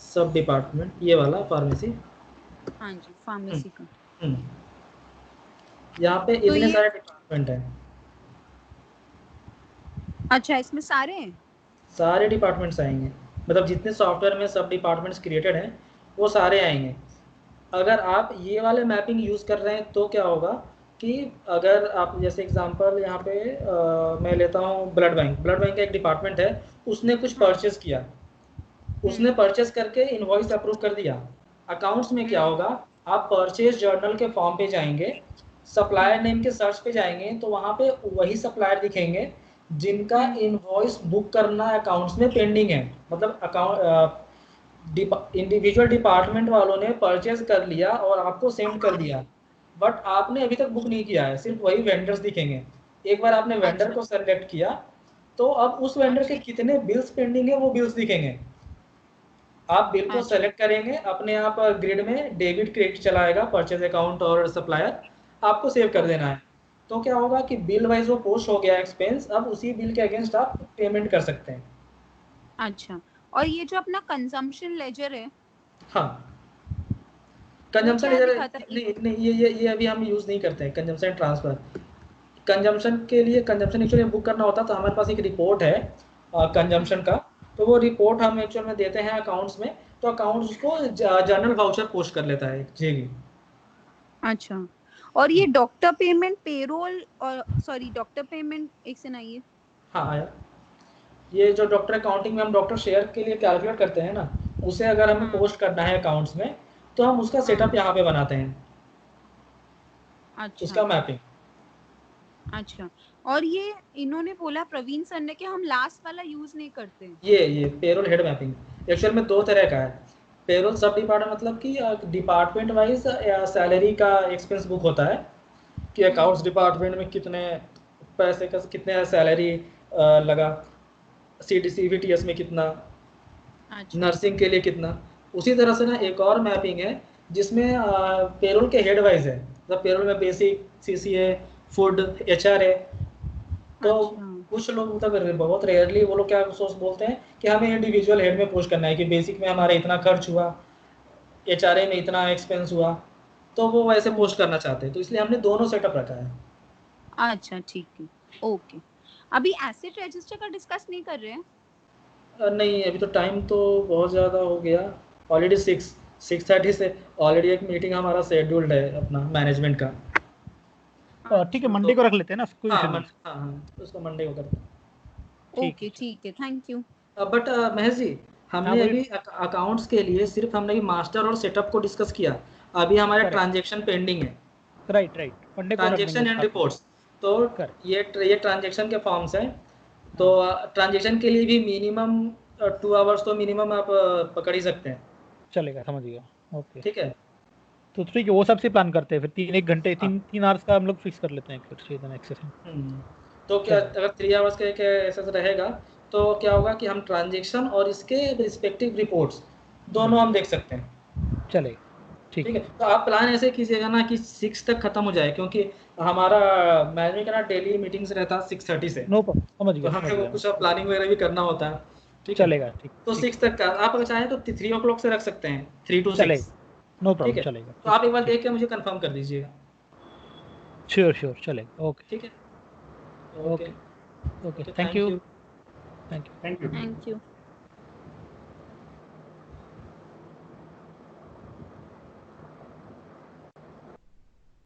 सब डिपार्टमेंट ये वाला फार्मेसी? हाँ जी, फार्मेसी का। यहाँ पे तो इतने ये, सारे डिपार्टमेंट हैं। अच्छा इसमें सारे हैं? सारे डिपार्टमेंट्स आएंगे, मतलब जितने सॉफ्टवेयर में सब डिपार्टमेंट्स क्रिएटेड हैं वो सारे आएंगे। अगर आप ये वाले मैपिंग यूज़ कर रहे हैं तो क्या होगा कि अगर आप जैसे एग्जांपल यहाँ पे मैं लेता हूँ ब्लड बैंक का एक डिपार्टमेंट है, उसने कुछ परचेज किया, उसने परचेज करके इनवॉइस अप्रूव कर दिया। अकाउंट्स में क्या होगा, आप परचेज जर्नल के फॉर्म पे जाएंगे, सप्लायर नेम के सर्च पे जाएंगे तो वहाँ पे वही सप्लायर दिखेंगे जिनका इनवॉइस बुक करना अकाउंट्स में पेंडिंग है। मतलब अकाउंट इंडिविजुअल डिपार्टमेंट वालों ने परचेज कर लिया और आपको सेंड कर दिया, बट आपने अभी तक बुक नहीं किया है, सिर्फ वही वेंडर्स दिखेंगे। एक बार आपने वेंडर अच्छा। को सेलेक्ट किया तो अब उस वेंडर के कितने बिल्स पेंडिंग है वो बिल्स दिखेंगे। आप बिल को अच्छा। सेलेक्ट करेंगे, अपने आप ग्रिड में डेबिट क्रेडिट चलाएगा, परचेज अकाउंट और सप्लायर, आपको सेव कर देना है। तो क्या होगा कि बिल वाइज वो पोस्ट हो गया एक्सपेंस, अब उसी बिल के अगेंस्ट आप पेमेंट कर सकते हैं। अच्छा, और ये जो अपना कंजम्पशन लेजर है हाँ, वो कंजम्पशन क्या इधर दिखाता है? नहीं नहीं, ये अभी हम यूज़ नहीं करते हैं कंजम्पशन ट्रांसफ़र। कंजम्पशन के लिए कंजम्पशन एक्चुअली बुक करना होता तो हमारे पास एक रिपोर्ट है कंजम्पशन का, तो वो रिपोर्ट हम एक्चुअल में देते हैं अकाउंट्स में, तो अकाउंट्स उसको जर्नल वाउचर पोस्ट कर लेता है जेवी। अच्छा, और ये डॉक्टर पेमेंट, पेरोल, और सॉरी डॉक्टर पेमेंट एक से नहीं है। हाँ आया। ये जो डॉक्टर अकाउंटिंग में हम डॉक्टर शेयर के लिए कैलकुलेट करते हैं ना, उसे अगर हमें पोस्ट करना है अकाउंट्स में तो हम उसका सेटअप यहाँ पे बनाते हैं, अच्छा। उसका मैपिंग। अच्छा, और ये इन्होंने बोला प्रवीण सर ने कि हम लास्ट वाला यूज नहीं करते हैं। ये पेरोल हेड मैपिंग एक्चुअल में दो तरह का है। पेरोल सब डिपार्टमेंट मतलब कि डिपार्टमेंट वाइज सैलरी का एक्सपेंस बुक होता है कि अकाउंट्स डिपार्टमेंट में कितने पैसे का कितने सैलरी लगा, CVTS में कितना, अच्छा। नर्सिंग के लिए कितना। उसी तरह से ना एक और मैपिंग है जिसमें पेरोल के हेड वाइज है, मतलब पेरोल में बेसिक, CCA, फूड, HR है। तो अच्छा। कुछ लोग मतलब बहुत रेयरली वो लोग क्या सोच बोलते हैं कि हमें इंडिविजुअल हेड में पोस्ट करना है कि बेसिक में हमारा इतना खर्च हुआ, HRA में इतना एक्सपेंस हुआ, तो वो वैसे पोस्ट करना चाहते हैं, तो इसलिए हमने दोनों सेटअप रखा है। अच्छा ठीक है, ओके। अभी एसेट रजिस्टर का डिस्कस नहीं कर रहे हैं? नहीं अभी तो टाइम तो बहुत ज़्यादा हो गया, ऑलरेडी 6:30 से ऑलरेडी एक मीटिंग हमारा शेड्यूल्ड है अपना मैनेजमेंट का। ठीक है, अच्छा, मंडे तो को रख लेते हैं ना, कोई हाँ इशू नहीं। तो उसको मंडे को करते हैं। ठीक है, ओके ठीक है, thank you. But Mahesh ji, हाँ हमने बोलिए। अभी अकाउंट्स के लिए सिर्फ हमने अभी मास्टर और सेटअप को डिस्कस किया, अभी हमारे करेक्ट, ट्रांजेक्शन पेंडिंग है, राइट राइट, मंडे को रख देंगे ट्रांजेक्शन एंड साथ में। रिपोर्ट्स। तो करेक्ट। ये ट्रांजेक्शन के फॉर्म्स हैं, तो हाँ ट्रांजेक्शन के लिए भी मिनिमम 2 आवर्स तो मिनिमम आप पकड़ ही सकते हैं। चलेगा, समझ गया। ओके, ठीक है। तो ठीक है, वो सबसे प्लान करते हैं फिर। 1 घंटे, हाँ। 3 आवर्स का हम लोग फिक्स कर लेते हैं फिर से एक सेशन। तो क्या चलेगा। अगर 3 आवर्स का एक ऐसा रहेगा तो क्या होगा कि हम ट्रांजेक्शन और इसके रिस्पेक्टिव रिपोर्ट्स दोनों हम देख सकते हैं। चलेगा, ठीक ठीक है, है। तो आप प्लान ऐसे कीजिएगा ना कि 6 तक खत्म हो जाए, क्योंकि हमारा मैनेजमेंट का ना डेली मीटिंग्स रहता है 6:30 से, नो प्रॉब्लम, समझ तो गया समझ हमें वो गया मैं। कुछ प्लानिंग वगैरह भी करना होता है। ठीक है, चलेगा, ठीक तो 6 तक का आप अगर चाहें तो 3 o'clock से रख सकते हैं, 3 to 6। चलेगा, नो ठीक प्रॉब्लम, है, चलेगा। तो आप एक बार देख के मुझे कंफर्म कर दीजिएगा। श्योर श्योर, चलेगा। ओके ठीक है, okay okay, thank thank you, you. Thank you. Thank you. Thank you.